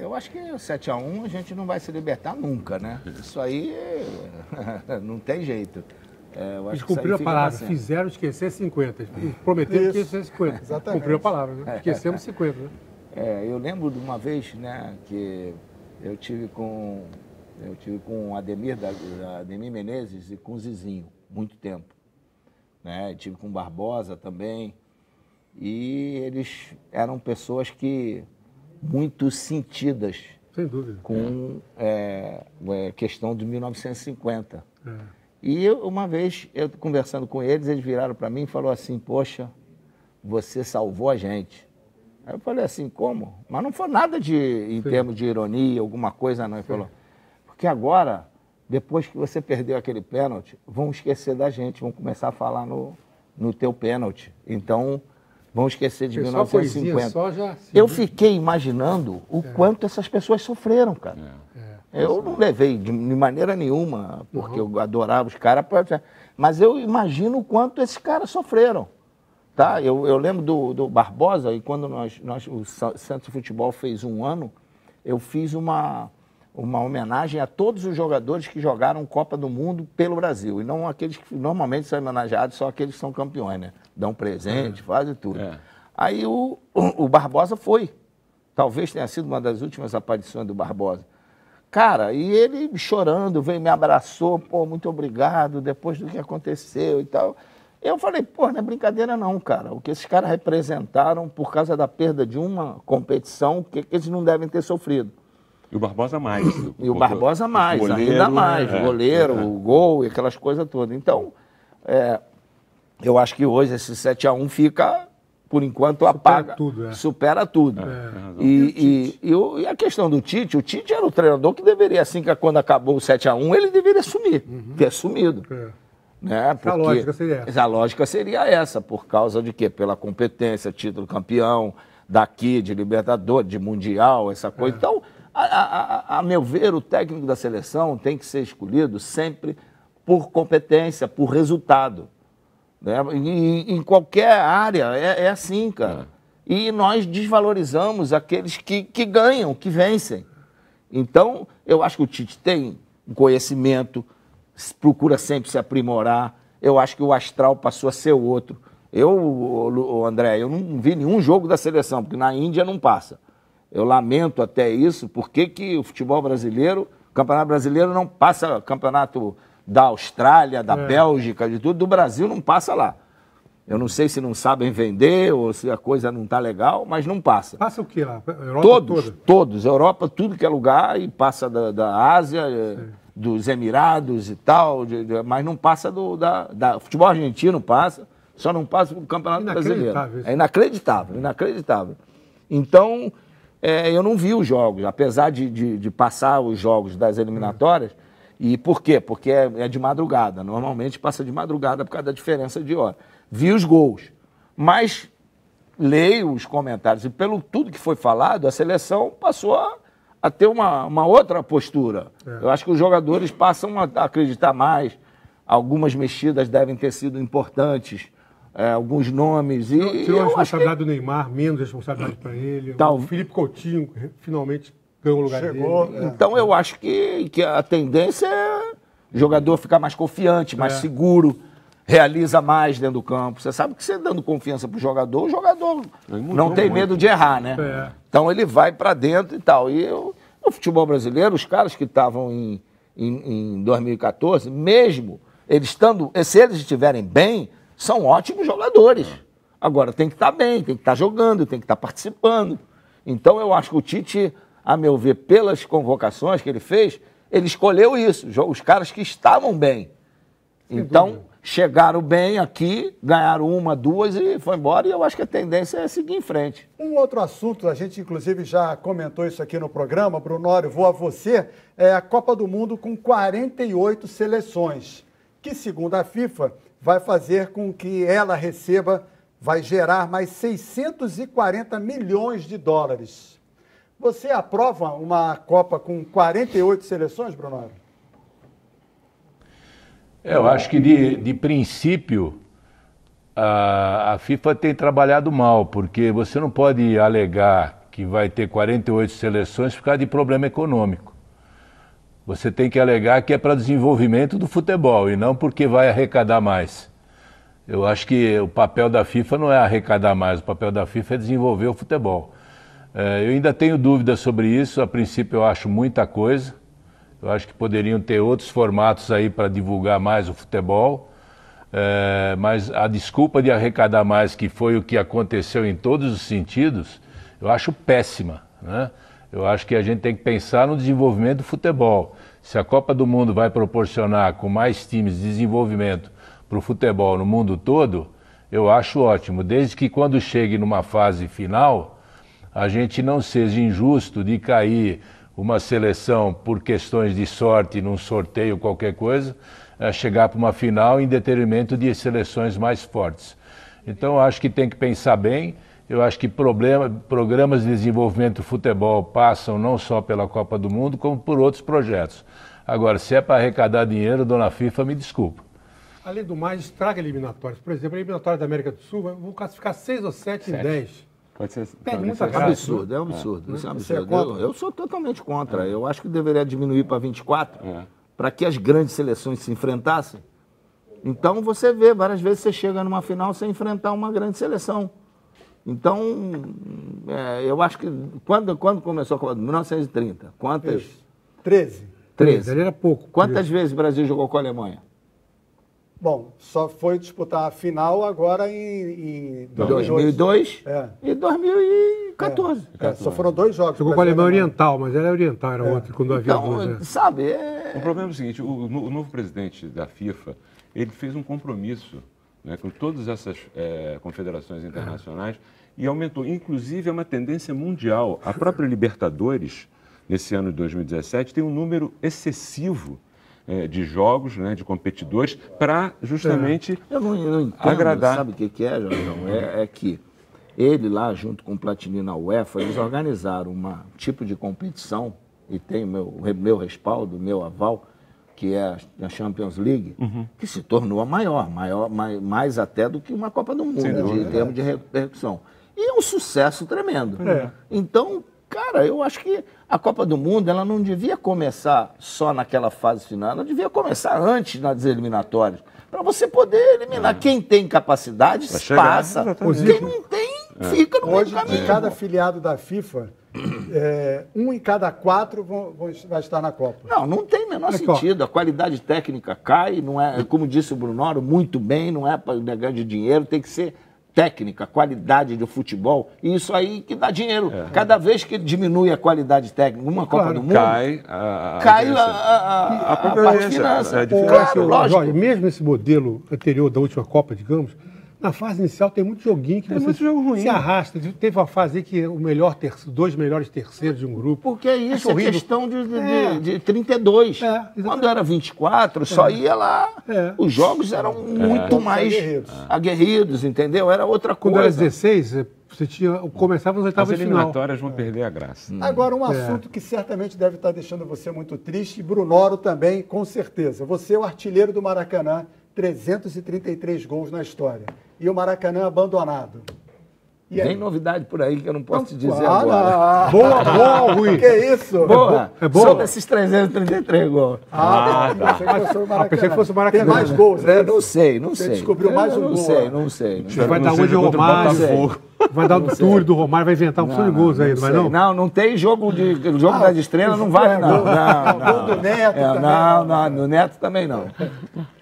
[SPEAKER 5] Eu acho que o 7-1 a gente não vai se libertar nunca, né? Isso aí não tem jeito.
[SPEAKER 6] Eles cumpriram a palavra, fizeram esquecer 50. Prometeram que ia ser 50.
[SPEAKER 1] Exatamente.
[SPEAKER 6] Cumpriu a palavra, né? Esquecemos 50, né?
[SPEAKER 5] Eu lembro de uma vez, né, que eu tive com o Ademir Menezes e com o Zizinho, muito tempo. Né? Tive com o Barbosa também. E eles eram pessoas que muito sentidas.
[SPEAKER 6] Sem dúvida.
[SPEAKER 5] Com questão de 1950. E uma vez, eu conversando com eles, eles viraram para mim e falaram assim, poxa, você salvou a gente. Aí eu falei assim, como? Mas não foi nada em termos de ironia, alguma coisa não. Ele falou, porque agora, depois que você perdeu aquele pênalti, vão esquecer da gente, vão começar a falar no teu pênalti. Então, vão esquecer de 1950. Eu fiquei imaginando o quanto essas pessoas sofreram, cara. Eu não levei de maneira nenhuma, porque eu adorava os caras, mas eu imagino o quanto esses caras sofreram. Tá? Eu lembro do Barbosa, e quando o Centro de Futebol fez 1 ano, eu fiz uma homenagem a todos os jogadores que jogaram Copa do Mundo pelo Brasil. E não aqueles que normalmente são homenageados, só aqueles que são campeões, né? Dão presente, fazem tudo. Aí o Barbosa foi. Talvez tenha sido uma das últimas aparições do Barbosa. Cara, e ele chorando, veio, me abraçou, pô, muito obrigado, depois do que aconteceu e tal. Eu falei, pô, não é brincadeira não, cara. O que esses caras representaram por causa da perda de uma competição que eles não devem ter sofrido.
[SPEAKER 2] E o Barbosa mais.
[SPEAKER 5] E o Barbosa mais, goleiro, ainda mais. O goleiro, o gol e aquelas coisas todas. Então, eu acho que hoje esse 7-1 fica, por enquanto, apaga. Supera tudo. E a questão do Tite, o Tite era o treinador que deveria, assim, que quando acabou o 7-1, ele deveria assumir, ter sumido. Né? Porque a lógica seria essa, por causa de quê? Pela competência, título campeão, daqui, de Libertadores, de Mundial, essa coisa. Então, a meu ver, o técnico da seleção tem que ser escolhido sempre por competência, por resultado. Né? Em qualquer área é assim, cara. E nós desvalorizamos aqueles que ganham, que vencem. Então, eu acho que o Tite tem um conhecimento, procura sempre se aprimorar. Eu acho que o astral passou a ser outro. André, eu não vi nenhum jogo da seleção, porque na Índia não passa. Eu lamento até isso, porque que o futebol brasileiro, o campeonato brasileiro não passa, campeonato da Austrália, da Bélgica, de tudo, do Brasil não passa lá. Eu não sei se não sabem vender ou se a coisa não está legal, mas não passa.
[SPEAKER 6] Passa o que lá? Europa
[SPEAKER 5] todos. Europa, tudo que é lugar, e passa da Ásia, dos Emirados e tal, mas não passa da futebol argentino, passa, só não passa do campeonato brasileiro. É inacreditável. Então, eu não vi os jogos, apesar de passar os jogos das eliminatórias. E por quê? Porque é de madrugada. Normalmente passa de madrugada por causa da diferença de hora. Vi os gols, mas leio os comentários. E pelo tudo que foi falado, a seleção passou a ter uma outra postura. Eu acho que os jogadores passam a acreditar mais. Algumas mexidas devem ter sido importantes. Alguns nomes.
[SPEAKER 6] Tirou a responsabilidade do Neymar, menos responsabilidade para ele. O Felipe Coutinho finalmente ganhou o lugar dele.
[SPEAKER 5] Então eu acho que a tendência é o jogador ficar mais confiante, mais seguro, realiza mais dentro do campo. Você sabe que você dando confiança pro jogador, o jogador não tem medo de errar, né? Então ele vai para dentro e tal. E o futebol brasileiro, os caras que estavam em 2014, mesmo eles estando, se eles estiverem bem, são ótimos jogadores. Agora, tem que estar bem, tem que estar jogando, tem que estar participando. Então, eu acho que o Tite, a meu ver, pelas convocações que ele fez, ele escolheu isso, os caras que estavam bem. Então, chegaram bem aqui, ganharam 1, 2 e foi embora. E eu acho que a tendência é seguir em frente.
[SPEAKER 1] Um outro assunto, a gente inclusive já comentou isso aqui no programa, Brunório, vou a você, é a Copa do Mundo com 48 seleções, que, segundo a FIFA, vai fazer com que ela vai gerar mais 640 milhões de dólares. Você aprova uma Copa com 48 seleções, Brunório?
[SPEAKER 3] Eu acho que, de princípio, a FIFA tem trabalhado mal, porque você não pode alegar que vai ter 48 seleções por causa de problema econômico. Você tem que alegar que é para desenvolvimento do futebol e não porque vai arrecadar mais. Eu acho que o papel da FIFA não é arrecadar mais, o papel da FIFA é desenvolver o futebol. Eu ainda tenho dúvidas sobre isso. A princípio, eu acho muita coisa. Eu acho que poderiam ter outros formatos aí para divulgar mais o futebol. Mas a desculpa de arrecadar mais, que foi o que aconteceu em todos os sentidos, eu acho péssima, né? Eu acho que a gente tem que pensar no desenvolvimento do futebol. Se a Copa do Mundo vai proporcionar com mais times de desenvolvimento para o futebol no mundo todo, eu acho ótimo, desde que quando chegue numa fase final, a gente não seja injusto de cair uma seleção por questões de sorte num sorteio, qualquer coisa, chegar para uma final em detrimento de seleções mais fortes. Então, eu acho que tem que pensar bem. Eu acho que programas de desenvolvimento do futebol passam não só pela Copa do Mundo, como por outros projetos. Agora, se é para arrecadar dinheiro, dona FIFA, me desculpa.
[SPEAKER 6] Além do mais, estraga eliminatórias. Por exemplo, a eliminatória da América do Sul, vão classificar 6 ou 7 em 10.
[SPEAKER 2] Pode ser.
[SPEAKER 6] Perde muita
[SPEAKER 5] É um
[SPEAKER 6] graça.
[SPEAKER 5] absurdo, é um absurdo. Isso é um absurdo.
[SPEAKER 1] contra?
[SPEAKER 5] Eu sou totalmente contra. Eu acho que deveria diminuir para 24, para que as grandes seleções se enfrentassem. Então, você vê, várias vezes você chega numa final sem enfrentar uma grande seleção. Então, eu acho que quando começou a Copa, 1930, quantas?
[SPEAKER 1] 13.
[SPEAKER 5] 13.
[SPEAKER 6] Ali era pouco.
[SPEAKER 5] Quantas vezes o Brasil jogou com a Alemanha?
[SPEAKER 1] Bom, só foi disputar a final agora em
[SPEAKER 5] 2002
[SPEAKER 1] É.
[SPEAKER 5] e 2014.
[SPEAKER 1] Só foram 2 jogos.
[SPEAKER 6] Jogou com a Alemanha Oriental, mas ela é Oriental, era outra, quando havia duas.
[SPEAKER 5] Então,
[SPEAKER 6] Né?
[SPEAKER 5] sabe,
[SPEAKER 2] O problema é o seguinte, o novo presidente da FIFA, ele fez um compromisso, né, com todas essas confederações internacionais e aumentou. Inclusive, é uma tendência mundial. A própria Libertadores, nesse ano de 2017, tem um número excessivo de jogos, né, de competidores, para justamente
[SPEAKER 5] eu não entendo,
[SPEAKER 2] agradar.
[SPEAKER 5] sabe o que é, Jorgão? É que ele lá, junto com o Platini na UEFA, eles organizaram um tipo de competição, e tem o meu respaldo, o meu aval, que é a Champions League, que se tornou a maior, mais até do que uma Copa do Mundo, em termos de repercussão. E é um sucesso tremendo. Então, cara, eu acho que a Copa do Mundo ela não devia começar só naquela fase final, ela devia começar antes nas eliminatórias, para você poder eliminar. Quem tem capacidade, passa. Quem não tem, fica no meio
[SPEAKER 1] Hoje,
[SPEAKER 5] do caminho.
[SPEAKER 1] de cada afiliado da FIFA, 1 em cada 4 vai estar na Copa.
[SPEAKER 5] Não tem o menor sentido. A qualidade técnica cai, não é, como disse o Brunoro, muito bem, não é para negar de dinheiro, tem que ser técnica, qualidade do futebol, e isso aí que dá dinheiro. Cada vez que diminui a qualidade técnica numa Copa do Mundo,
[SPEAKER 2] cai
[SPEAKER 5] a parte finança.
[SPEAKER 6] Claro,
[SPEAKER 5] Lógico.
[SPEAKER 6] Jorge, mesmo esse modelo anterior da última Copa, digamos, na fase inicial tem muito joguinho que você se arrasta. Teve uma fase aí que o melhor dois melhores terceiros de um grupo.
[SPEAKER 5] Porque isso é
[SPEAKER 6] horrível.
[SPEAKER 5] questão de 32. Quando era 24, só ia lá. Os jogos eram muito mais aguerridos, entendeu? Era outra coisa.
[SPEAKER 6] Quando era 16, você começava as
[SPEAKER 2] As
[SPEAKER 6] oitavas de final.
[SPEAKER 2] eliminatórias vão perder a graça.
[SPEAKER 1] Agora, um assunto que certamente deve estar deixando você muito triste, e Brunoro também, com certeza. Você é o artilheiro do Maracanã, 333 gols na história. E o Maracanã abandonado. E aí?
[SPEAKER 5] Tem novidade por aí que eu não posso te dizer agora.
[SPEAKER 6] Boa, Rui.
[SPEAKER 1] Que isso?
[SPEAKER 5] Boa.
[SPEAKER 6] É boa?
[SPEAKER 5] Sobre esses 333 gols.
[SPEAKER 1] Pensei que fosse o Maracanã.
[SPEAKER 6] pensei que fosse o Maracanã.
[SPEAKER 1] Tem mais gols, né?
[SPEAKER 5] Não sei.
[SPEAKER 1] Você descobriu mais um
[SPEAKER 5] não
[SPEAKER 1] gol,
[SPEAKER 5] sei,
[SPEAKER 1] ó.
[SPEAKER 5] não sei.
[SPEAKER 6] Vai dar
[SPEAKER 2] Não
[SPEAKER 6] hoje
[SPEAKER 2] seja
[SPEAKER 6] o
[SPEAKER 2] contra o
[SPEAKER 6] Romário.
[SPEAKER 2] Botafogo.
[SPEAKER 6] Vai dar o Túlio do Romário, vai inventar um opção de gols aí, não vai não?
[SPEAKER 5] Não tem jogo das estrelas, não vale não.
[SPEAKER 1] Gol do Neto também.
[SPEAKER 5] Não, no Neto também não.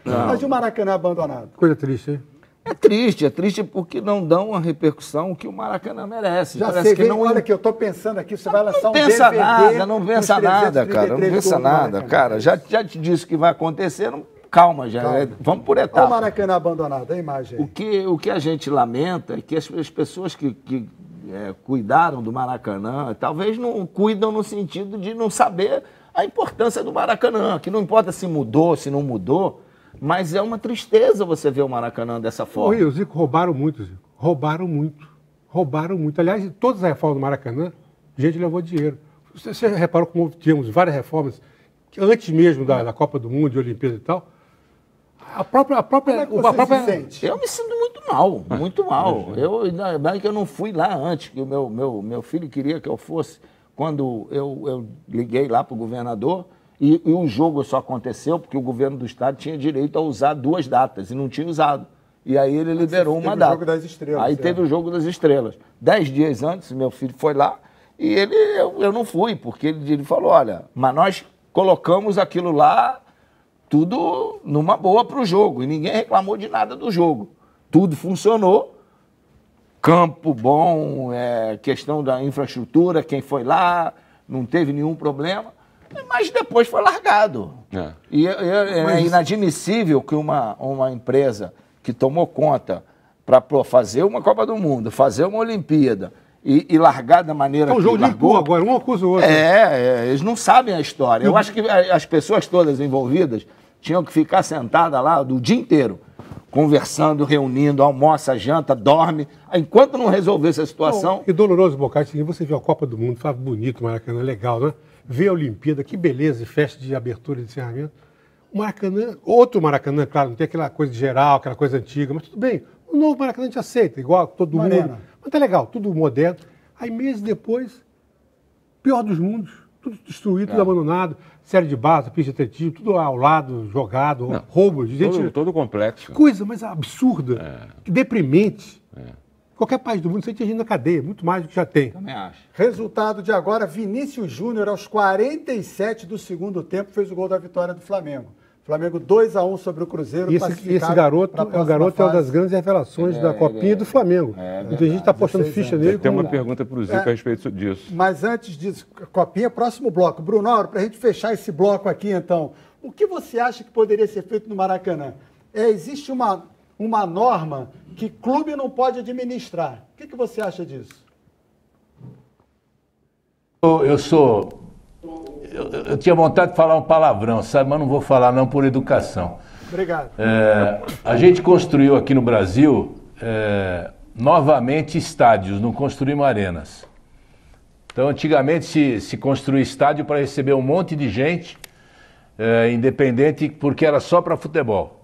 [SPEAKER 1] Mas e o Maracanã abandonado?
[SPEAKER 6] Coisa triste, hein?
[SPEAKER 5] É triste porque não dão a repercussão que o Maracanã merece.
[SPEAKER 1] Já
[SPEAKER 5] Parece
[SPEAKER 1] sei,
[SPEAKER 5] que não.
[SPEAKER 1] olha que eu estou pensando aqui, você vai lançar
[SPEAKER 5] Não
[SPEAKER 1] um
[SPEAKER 5] pensa
[SPEAKER 1] DVD
[SPEAKER 5] nada, não
[SPEAKER 1] dos
[SPEAKER 5] pensa nada, cara. Não
[SPEAKER 1] 333
[SPEAKER 5] pensa
[SPEAKER 1] gols do
[SPEAKER 5] nada,
[SPEAKER 1] Maracanã.
[SPEAKER 5] cara. Já te disse que vai acontecer, calma já. Vamos por
[SPEAKER 1] Olha o
[SPEAKER 5] etapas.
[SPEAKER 1] Maracanã abandonado, a imagem aí.
[SPEAKER 5] O que a gente lamenta é que as pessoas que cuidaram do Maracanã, talvez não cuidam no sentido de não saber a importância do Maracanã, que não importa se mudou, se não mudou, mas é uma tristeza você ver o Maracanã dessa forma.
[SPEAKER 6] Oi, o Zico, roubaram muito, Zico. Roubaram muito. Aliás, todas as reformas do Maracanã, a gente levou dinheiro. Você reparou como tivemos várias reformas, que antes mesmo da Copa do Mundo, de Olimpíada e tal,
[SPEAKER 1] Como é que você se sente?
[SPEAKER 5] Eu me sinto muito mal, muito mal. Ainda bem que eu não fui lá antes, que o meu filho queria que eu fosse. Quando eu liguei lá para o governador, e o jogo só aconteceu porque o governo do estado tinha direito a usar 2 datas, e não tinha usado. E aí ele liberou uma data.
[SPEAKER 1] Teve o Jogo das Estrelas.
[SPEAKER 5] Aí teve o Jogo das Estrelas. 10 dias antes, meu filho foi lá, E eu não fui, porque ele falou, olha, mas nós colocamos aquilo lá tudo numa boa para o jogo. E ninguém reclamou de nada do jogo. Tudo funcionou. Campo bom, questão da infraestrutura, quem foi lá, não teve nenhum problema. Mas depois foi largado. E é inadmissível que uma empresa que tomou conta para fazer uma Copa do Mundo, fazer uma Olimpíada e largar da maneira que
[SPEAKER 6] largou... É um jogo de empurra agora, um acusa o outro.
[SPEAKER 5] Eles não sabem a história. Eu acho que as pessoas todas envolvidas tinham que ficar sentadas lá o dia inteiro, conversando, reunindo, almoça, janta, dorme. Enquanto não resolvesse a situação...
[SPEAKER 6] E doloroso, Boccaccio, você viu a Copa do Mundo, fala bonito, o Maracanã, legal, né? Vê a Olimpíada, que beleza, festa de abertura e de encerramento. O Maracanã, outro Maracanã, claro, não tem aquela coisa geral, aquela coisa antiga, mas tudo bem. O novo Maracanã a gente aceita, igual todo mundo. Mas tá legal, tudo moderno. Aí meses depois, pior dos mundos, tudo destruído, tudo abandonado, série de base, pista de atletismo, tudo ao lado, jogado, roubo de gente.
[SPEAKER 2] Todo complexo.
[SPEAKER 6] Coisa mais absurda, deprimente. Qualquer país do mundo, você tinha gente na cadeia, muito mais do que já tem.
[SPEAKER 5] Também acho.
[SPEAKER 1] Resultado de agora, Vinícius Júnior, aos 47 do segundo tempo, fez o gol da vitória do Flamengo. Flamengo 2-1 sobre o Cruzeiro.
[SPEAKER 6] E esse garoto é uma das grandes revelações da Copinha do Flamengo. Muita gente está postando ficha nele.
[SPEAKER 2] Tem uma pergunta para o Zico a respeito disso.
[SPEAKER 1] Mas antes disso, Copinha, próximo bloco. Brunoro, para a gente fechar esse bloco aqui, então, o que você acha que poderia ser feito no Maracanã? Existe uma norma que clube não pode administrar. O que você acha disso?
[SPEAKER 3] Eu tinha vontade de falar um palavrão, sabe? Mas não vou falar não por educação.
[SPEAKER 1] Obrigado.
[SPEAKER 3] A gente construiu aqui no Brasil novamente estádios, não construímos arenas. Então, antigamente se construía estádio para receber um monte de gente, independente, porque era só para futebol.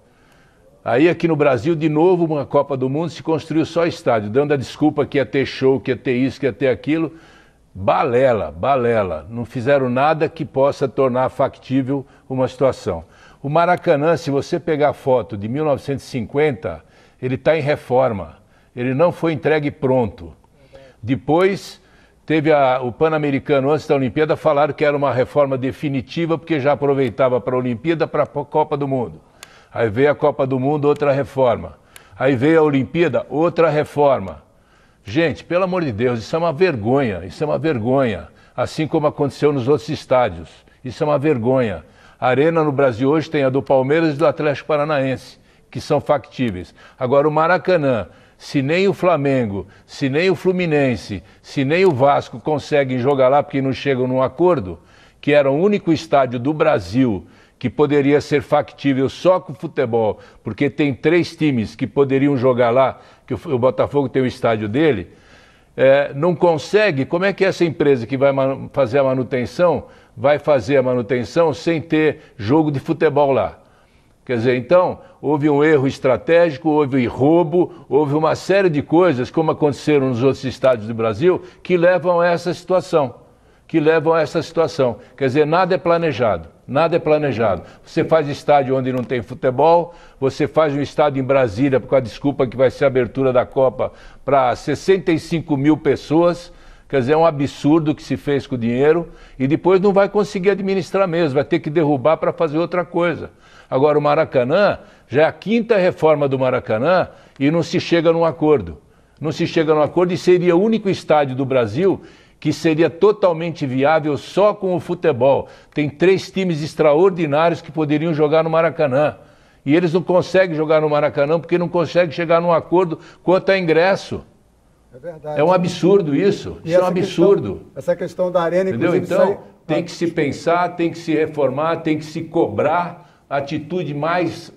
[SPEAKER 3] Aí aqui no Brasil, de novo, uma Copa do Mundo, se construiu só estádio, dando a desculpa que ia ter show, que ia ter isso, que ia ter aquilo. Balela. Não fizeram nada que possa tornar factível uma situação. O Maracanã, se você pegar foto de 1950, ele está em reforma. Ele não foi entregue pronto. Depois, teve o Pan-Americano, antes da Olimpíada, falaram que era uma reforma definitiva, porque já aproveitava para a Olimpíada, para a Copa do Mundo. Aí veio a Copa do Mundo, outra reforma. Aí veio a Olimpíada, outra reforma. Gente, pelo amor de Deus, isso é uma vergonha, assim como aconteceu nos outros estádios. Isso é uma vergonha. A arena no Brasil hoje tem a do Palmeiras e do Atlético Paranaense, que são factíveis. Agora o Maracanã, se nem o Flamengo, se nem o Fluminense, se nem o Vasco conseguem jogar lá porque não chegam num acordo, que era o único estádio do Brasil que poderia ser factível só com futebol, porque tem 3 times que poderiam jogar lá, que o Botafogo tem o estádio dele, não consegue. Como é que essa empresa que vai fazer a manutenção vai fazer a manutenção sem ter jogo de futebol lá? Quer dizer, então, houve um erro estratégico, houve roubo, houve uma série de coisas, como aconteceram nos outros estádios do Brasil, que levam a essa situação. Quer dizer, nada é planejado. Você faz estádio onde não tem futebol, você faz um estádio em Brasília com a desculpa que vai ser a abertura da Copa para 65 mil pessoas, quer dizer, é um absurdo que se fez com o dinheiro, e depois não vai conseguir administrar mesmo, vai ter que derrubar para fazer outra coisa. Agora o Maracanã, já é a 5ª reforma do Maracanã e não se chega num acordo. E seria o único estádio do Brasil que seria totalmente viável só com o futebol. Tem 3 times extraordinários que poderiam jogar no Maracanã. E eles não conseguem jogar no Maracanã porque não conseguem chegar num acordo quanto a ingresso.
[SPEAKER 1] É verdade.
[SPEAKER 3] É um absurdo isso. Isso é um absurdo.
[SPEAKER 1] Essa questão da arena,
[SPEAKER 3] entendeu?
[SPEAKER 1] Inclusive...
[SPEAKER 3] Então, tem que se pensar, tem que se reformar, tem que se cobrar a atitude mais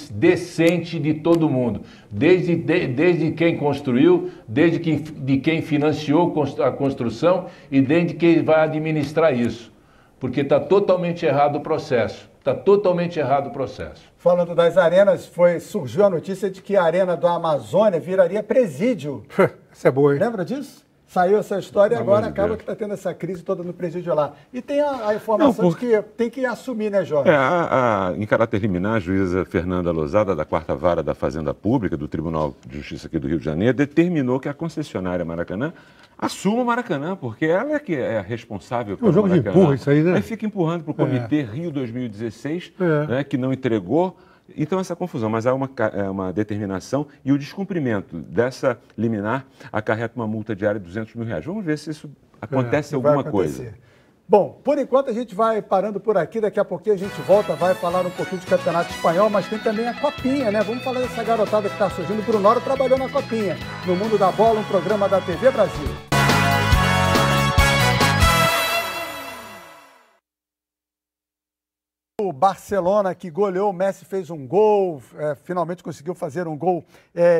[SPEAKER 3] decente de todo mundo, desde quem construiu, de quem financiou a construção e desde quem vai administrar isso, porque está totalmente errado o processo,
[SPEAKER 1] Falando das arenas, surgiu a notícia de que a Arena do Amazônia viraria presídio.
[SPEAKER 6] Isso é boa, hein?
[SPEAKER 1] Lembra disso? Saiu essa história e agora acaba que está tendo essa crise toda no presídio lá. E tem a informação de que tem que assumir, né, Jorge?
[SPEAKER 2] Em caráter liminar, a juíza Fernanda Lousada, da 4ª Vara da Fazenda Pública, do Tribunal de Justiça aqui do Rio de Janeiro, determinou que a concessionária Maracanã assuma o Maracanã, porque ela é que é a responsável pelo
[SPEAKER 6] jogo
[SPEAKER 2] Maracanã.
[SPEAKER 6] De empurra isso aí, né?
[SPEAKER 2] Aí fica empurrando para o Comitê Rio 2016, né, que não entregou. Então, essa confusão, mas há uma determinação e o descumprimento dessa liminar acarreta uma multa diária de R$200 mil. Vamos ver se isso acontece alguma coisa.
[SPEAKER 1] Bom, por enquanto a gente vai parando por aqui, daqui a pouquinho a gente volta, vai falar um pouquinho de campeonato espanhol, mas tem também a Copinha, né? Vamos falar dessa garotada que está surgindo. O Brunoro trabalhou na Copinha, no Mundo da Bola, um programa da TV Brasil. O Barcelona, que goleou, o Messi fez um gol, finalmente conseguiu fazer um gol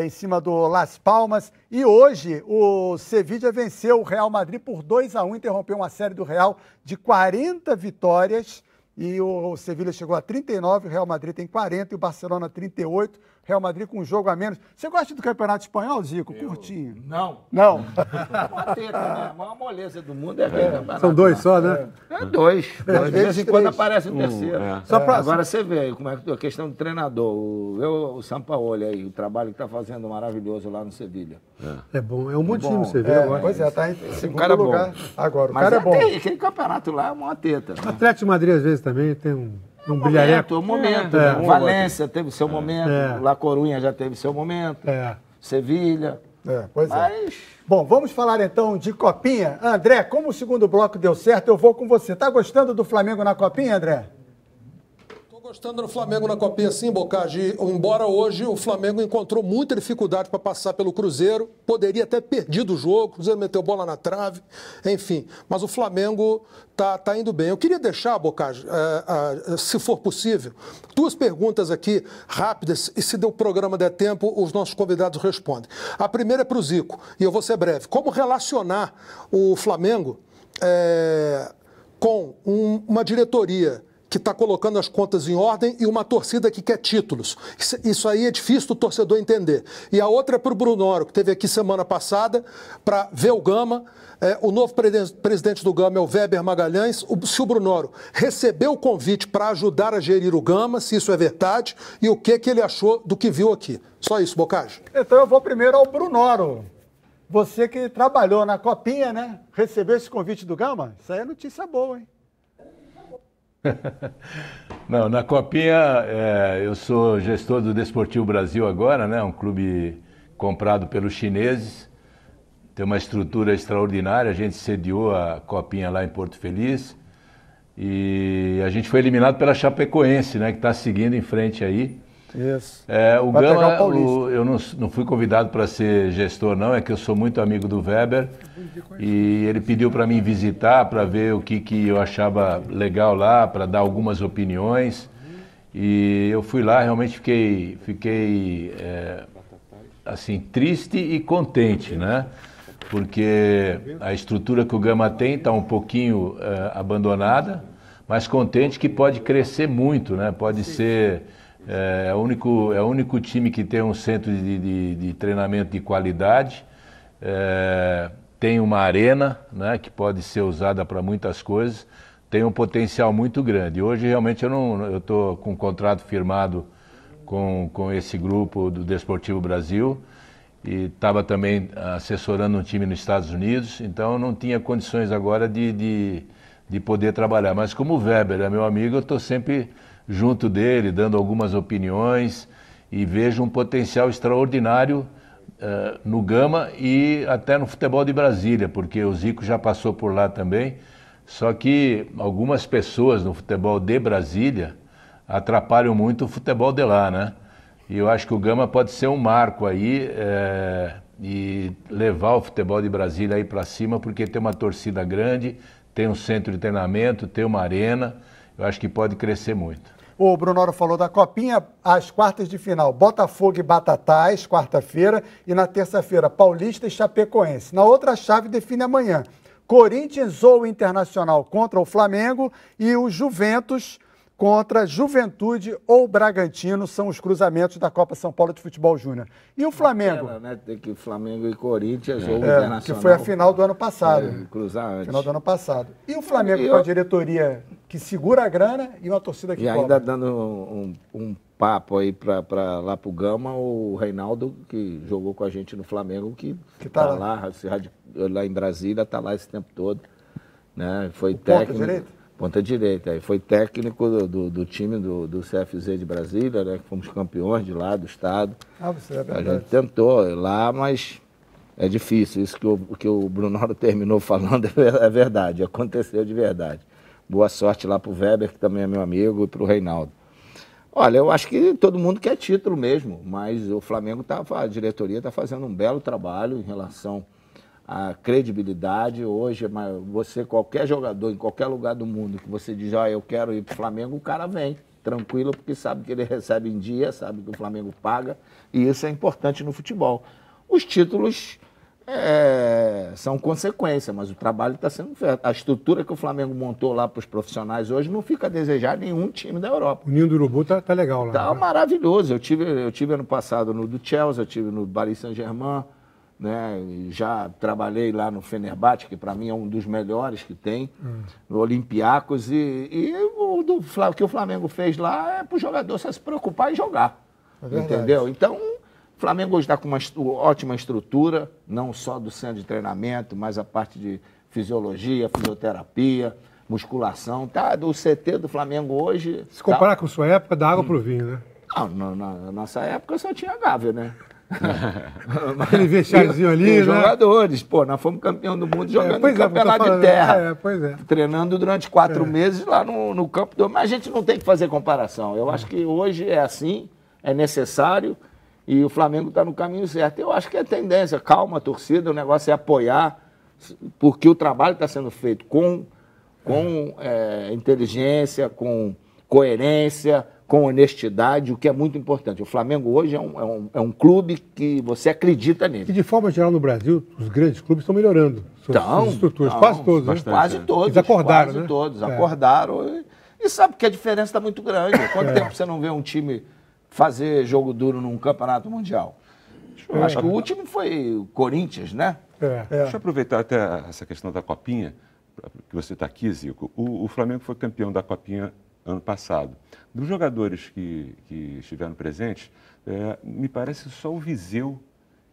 [SPEAKER 1] em cima do Las Palmas. E hoje o Sevilla venceu o Real Madrid por 2-1, interrompeu uma série do Real de 40 vitórias. E o Sevilla chegou a 39, o Real Madrid tem 40 e o Barcelona 38. Real Madrid com um jogo a menos. Você gosta do Campeonato Espanhol, Zico? Curtinho.
[SPEAKER 5] Não.
[SPEAKER 1] Não?
[SPEAKER 5] Uma teta, né? A maior moleza do mundo é aquele campeonato.
[SPEAKER 6] São dois só, né?
[SPEAKER 5] Dois. De vez em quando aparece um terceiro. Agora você vê como é a questão do treinador. O Sampaoli aí, o trabalho que está fazendo maravilhoso lá no Sevilha.
[SPEAKER 6] É bom, é um bom time, você vê.
[SPEAKER 1] Pois é, está em segundo
[SPEAKER 5] cara
[SPEAKER 1] lugar
[SPEAKER 5] bom.
[SPEAKER 1] agora. O
[SPEAKER 5] Mas
[SPEAKER 1] cara é bom.
[SPEAKER 5] Aquele campeonato lá é uma teta.
[SPEAKER 6] O Atlético de Madrid, às vezes, também tem um brilhareco.
[SPEAKER 5] Um momento. Valência teve seu momento. La Coruña já teve seu momento. Sevilha.
[SPEAKER 1] Pois é. Bom, vamos falar então de Copinha. André, como o segundo bloco deu certo, eu vou com você. Tá gostando do Flamengo na Copinha, André?
[SPEAKER 4] Gostando do Flamengo na Copinha, sim, Bocardi. Embora hoje o Flamengo encontrou muita dificuldade para passar pelo Cruzeiro, poderia ter perdido o jogo, o Cruzeiro meteu bola na trave, enfim. Mas o Flamengo tá indo bem. Eu queria deixar, Bocardi, se for possível, duas perguntas aqui rápidas, e se o programa der tempo, os nossos convidados respondem. A primeira é para o Zico, e eu vou ser breve. Como relacionar o Flamengo com uma diretoria que está colocando as contas em ordem e uma torcida que quer títulos? Isso aí é difícil do torcedor entender. E a outra é para o Brunoro, que esteve aqui semana passada, para ver o Gama. O novo presidente do Gama é o Weber Magalhães. Se o Brunoro recebeu o convite para ajudar a gerir o Gama, se isso é verdade, e o que ele achou do que viu aqui. Só isso, Bocage.
[SPEAKER 1] Então eu vou primeiro ao Brunoro. Você que trabalhou na Copinha, né? Recebeu esse convite do Gama? Isso aí é notícia boa, hein?
[SPEAKER 3] Não, na Copinha eu sou gestor do Desportivo Brasil agora, né? Um clube comprado pelos chineses, tem uma estrutura extraordinária. A gente sediou a Copinha lá em Porto Feliz e a gente foi eliminado pela Chapecoense, né? Que está seguindo em frente aí.
[SPEAKER 1] Isso.
[SPEAKER 3] O Gama, eu não fui convidado para ser gestor, não, é que eu sou muito amigo do Weber e ele pediu para mim visitar, para ver o que eu achava legal lá, para dar algumas opiniões. E eu fui lá, realmente fiquei assim, triste e contente, né? Porque a estrutura que o Gama tem está um pouquinho abandonada, mas contente que pode crescer muito, né? Pode ser... É o único time que tem um centro de treinamento de qualidade, tem uma arena, né, que pode ser usada para muitas coisas, tem um potencial muito grande. Hoje realmente eu estou com um contrato firmado com esse grupo do Desportivo Brasil e estava também assessorando um time nos Estados Unidos, então eu não tinha condições agora de poder trabalhar. Mas como o Weber é meu amigo, eu estou sempre junto dele, dando algumas opiniões e vejo um potencial extraordinário no Gama e até no futebol de Brasília, porque o Zico já passou por lá também, só que algumas pessoas no futebol de Brasília atrapalham muito o futebol de lá, né? E eu acho que o Gama pode ser um marco aí e levar o futebol de Brasília aí para cima, porque tem uma torcida grande, tem um centro de treinamento, tem uma arena, eu acho que pode crescer muito.
[SPEAKER 1] O Brunoro falou da Copinha, as quartas de final, Botafogo e Batatais, quarta-feira, e na terça-feira, Paulista e Chapecoense. Na outra chave define amanhã, Corinthians ou Internacional contra o Flamengo e o Juventus contra Juventude ou Bragantino, são os cruzamentos da Copa São Paulo de Futebol Júnior. E o Flamengo?
[SPEAKER 5] Tem que Flamengo e Corinthians, jogo internacional.
[SPEAKER 1] Que foi a final do ano passado.
[SPEAKER 5] Cruzar antes.
[SPEAKER 1] Final do ano passado. E o Flamengo com a diretoria que segura a grana e uma torcida que
[SPEAKER 5] E
[SPEAKER 1] cobra.
[SPEAKER 5] ainda dando um papo aí lá pro Gama, o Reinaldo, que jogou com a gente no Flamengo, que tá lá em Brasília, tá lá esse tempo todo. Né? Foi técnico. Ponta direita. Foi técnico do time do CFZ de Brasília, né? Que fomos campeões de lá, do estado.
[SPEAKER 1] Você é verdade.
[SPEAKER 5] A gente tentou lá, mas é difícil. Isso que o Brunoro terminou falando é verdade, aconteceu de verdade. Boa sorte lá pro Weber, que também é meu amigo, e pro Reinaldo. Olha, eu acho que todo mundo quer título mesmo, mas o Flamengo a diretoria está fazendo um belo trabalho em relação à credibilidade. Hoje, qualquer jogador em qualquer lugar do mundo que você diz, eu quero ir para o Flamengo, o cara vem tranquilo, porque sabe que ele recebe em dia, sabe que o Flamengo paga, e isso é importante no futebol. Os títulos são consequência, mas o trabalho está sendo feito. A estrutura que o Flamengo montou lá para os profissionais hoje não fica a desejar nenhum time da Europa.
[SPEAKER 6] O Ninho do Urubu tá legal lá.
[SPEAKER 5] Tá maravilhoso. Eu tive ano passado no do Chelsea, eu tive no Paris Saint-Germain, né? Já trabalhei lá no Fenerbahçe, que para mim é um dos melhores que tem, no Olympiacos, e o que o Flamengo fez lá é para o jogador se preocupar e jogar. Entendeu? Então, o Flamengo hoje está com uma ótima estrutura, não só do centro de treinamento, mas a parte de fisiologia, fisioterapia, musculação. Do CT do Flamengo hoje...
[SPEAKER 6] Se comparar com a sua época, dá água pro vinho, né?
[SPEAKER 5] Não, na nossa época só tinha Gávea, né?
[SPEAKER 6] Aquele vestiáriozinho ali, né?
[SPEAKER 5] Jogadores, nós fomos campeão do mundo jogando no campeonato de terra. Treinando durante 4 meses lá no campo do... Mas a gente não tem que fazer comparação. Eu acho que hoje é assim, é necessário, e o Flamengo está no caminho certo. Eu acho que é tendência, calma, torcida, o negócio é apoiar, porque o trabalho está sendo feito com inteligência, com coerência, com honestidade, o que é muito importante. O Flamengo hoje é um clube que você acredita nele.
[SPEAKER 6] E de forma geral no Brasil, os grandes clubes estão melhorando suas estruturas, quase todos.
[SPEAKER 5] Bastante, quase todos.
[SPEAKER 6] Eles acordaram,
[SPEAKER 5] quase todos, acordaram. E sabe que a diferença está muito grande. Quanto tempo você não vê um time fazer jogo duro num campeonato mundial? Eu acho que o último foi o Corinthians, né?
[SPEAKER 2] Deixa eu aproveitar até essa questão da Copinha, que você está aqui, Zico. O Flamengo foi campeão da Copinha ano passado. Dos jogadores que estiveram presentes, me parece só o Viseu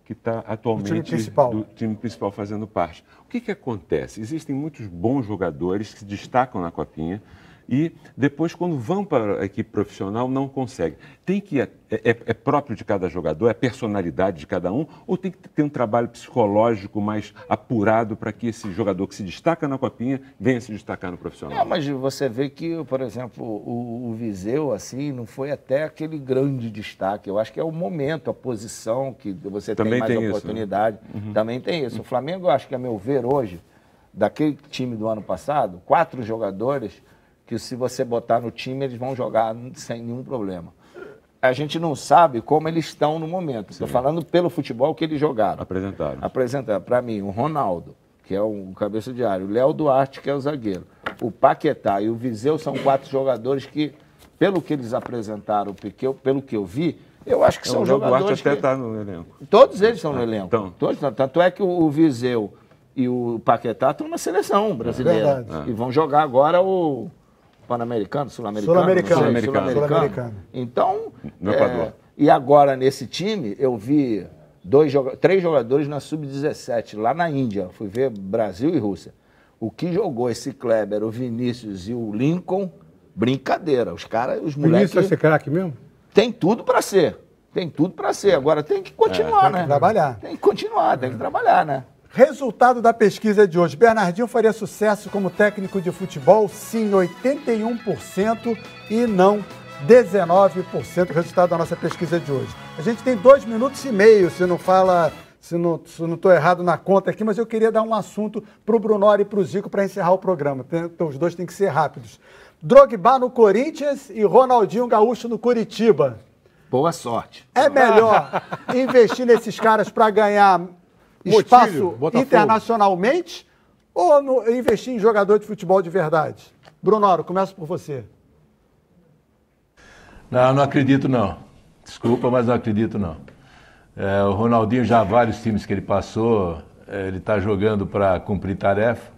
[SPEAKER 2] que está atualmente do time principal fazendo parte. O que acontece? Existem muitos bons jogadores que se destacam na Copinha e depois, quando vão para a equipe profissional, não conseguem. É próprio de cada jogador, é personalidade de cada um, ou tem que ter um trabalho psicológico mais apurado para que esse jogador que se destaca na Copinha venha se destacar no profissional?
[SPEAKER 5] Mas você vê que, por exemplo, o Viseu, assim, não foi até aquele grande destaque. Eu acho que é o momento, a posição que você
[SPEAKER 2] também
[SPEAKER 5] tem mais oportunidade. Isso, né? Também tem isso. O Flamengo, eu acho que, a meu ver, hoje, daquele time do ano passado, 4 jogadores que, se você botar no time, eles vão jogar sem nenhum problema. A gente não sabe como eles estão no momento. Estou falando pelo futebol que eles jogaram. Apresentaram. Para mim, o Ronaldo, que é o cabeça de área, o Léo Duarte, que é o zagueiro, o Paquetá e o Viseu são 4 jogadores que, pelo que eles apresentaram, pelo que eu vi, eu acho que são jogadores. O Duarte
[SPEAKER 2] até está no elenco.
[SPEAKER 5] Todos eles estão no elenco. Tanto é que o Viseu e o Paquetá estão na seleção brasileira. E vão jogar agora o Pan-Americano, Sul-Americano. Então,
[SPEAKER 2] no Equador.
[SPEAKER 5] E agora nesse time eu vi 3 jogadores na Sub-17, lá na Índia. Fui ver Brasil e Rússia. O que jogou esse Kleber, o Vinícius e o Lincoln, brincadeira. Os moleques...
[SPEAKER 6] Vinícius vai ser craque mesmo?
[SPEAKER 5] Tem tudo para ser. Agora tem que continuar, né?
[SPEAKER 1] Tem que trabalhar.
[SPEAKER 5] Tem que continuar, tem que trabalhar, né?
[SPEAKER 1] Resultado da pesquisa de hoje. Bernardinho faria sucesso como técnico de futebol? Sim, 81% e não 19%. Resultado da nossa pesquisa de hoje. A gente tem 2 minutos e meio, se não estou errado na conta aqui, mas eu queria dar um assunto para o Brunoro e para o Zico para encerrar o programa. Então os dois têm que ser rápidos. Drogba no Corinthians e Ronaldinho Gaúcho no Curitiba.
[SPEAKER 5] Boa sorte.
[SPEAKER 1] É melhor investir nesses caras para ganhar espaço internacionalmente ou investir em jogador de futebol de verdade? Brunoro, começo por você.
[SPEAKER 3] Não, não acredito não. Desculpa, mas não acredito não. O Ronaldinho, já há vários times que ele passou, ele está jogando para cumprir tarefa.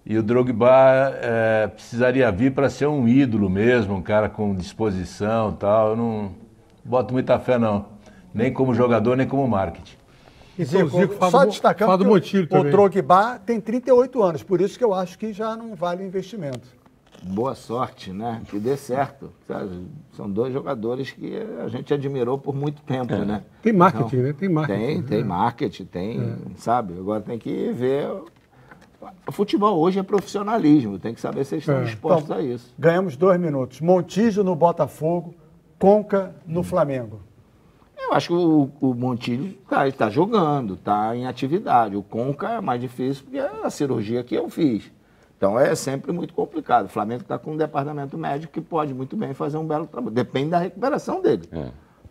[SPEAKER 3] E o Drogba precisaria vir para ser um ídolo mesmo, um cara com disposição e tal. Eu não boto muita fé não, nem como jogador, nem como marketing.
[SPEAKER 1] Zico, só destacando que o Drogba tem 38 anos, por isso que eu acho que já não vale o investimento.
[SPEAKER 5] Boa sorte, né? Que dê certo. São dois jogadores que a gente admirou por muito tempo, né?
[SPEAKER 6] Tem marketing, né? Tem marketing.
[SPEAKER 5] Tem marketing, sabe? Agora tem que ver... O futebol hoje é profissionalismo, tem que saber se eles estão dispostos a isso.
[SPEAKER 1] Ganhamos 2 minutos. Montijo no Botafogo, Conca no Flamengo.
[SPEAKER 5] Eu acho que o Montijo está jogando, está em atividade. O Conca é mais difícil porque é a cirurgia que eu fiz. Então é sempre muito complicado. O Flamengo está com um departamento médico que pode muito bem fazer um belo trabalho. Depende da recuperação dele.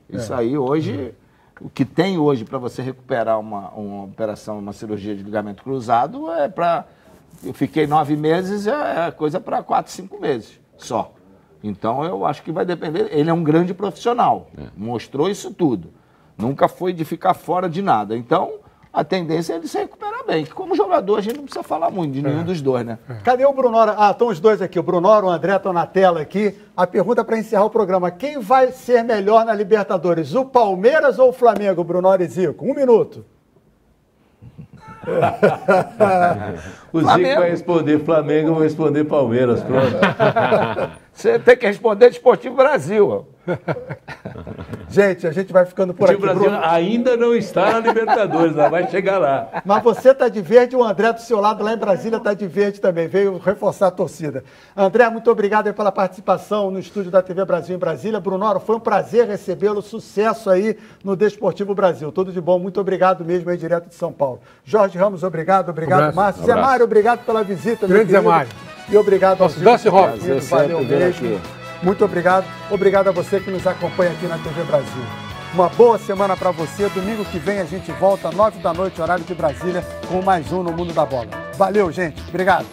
[SPEAKER 5] Isso aí hoje, o que tem hoje para você recuperar uma operação, uma cirurgia de ligamento cruzado, é para... Eu fiquei 9 meses, é coisa para 4, 5 meses só. Então eu acho que vai depender. Ele é um grande profissional, mostrou isso tudo. Nunca foi de ficar fora de nada. Então a tendência é ele se recuperar bem. Que como jogador a gente não precisa falar muito de nenhum dos dois, né?
[SPEAKER 1] Cadê o Brunoro? Ah, estão os dois aqui. O Brunoro e o André estão na tela aqui. A pergunta para encerrar o programa: quem vai ser melhor na Libertadores? O Palmeiras ou o Flamengo, Brunoro e Zico? 1 minuto.
[SPEAKER 3] O Zico vai responder Flamengo, eu vou responder Palmeiras, pronto.
[SPEAKER 5] Você tem que responder Desportivo Brasil.
[SPEAKER 1] Gente, a gente vai ficando por aqui.
[SPEAKER 3] O Brasil ainda não está na Libertadores, mas vai chegar lá.
[SPEAKER 1] Mas você está de verde, o André do seu lado lá em Brasília está de verde também, veio reforçar a torcida. André, muito obrigado aí pela participação no estúdio da TV Brasil em Brasília. Brunoro, foi um prazer recebê-lo, sucesso aí no Desportivo Brasil. Tudo de bom, muito obrigado mesmo aí direto de São Paulo. Jorge Ramos, obrigado, Márcio. Zé Mário, obrigado pela visita.
[SPEAKER 6] Grande Zé Mário.
[SPEAKER 1] E obrigado ao
[SPEAKER 6] Zico.
[SPEAKER 1] Valeu mesmo. Muito obrigado. Obrigado a você que nos acompanha aqui na TV Brasil. Uma boa semana para você. Domingo que vem a gente volta às 9 da noite, horário de Brasília, com mais um No Mundo da Bola. Valeu, gente. Obrigado.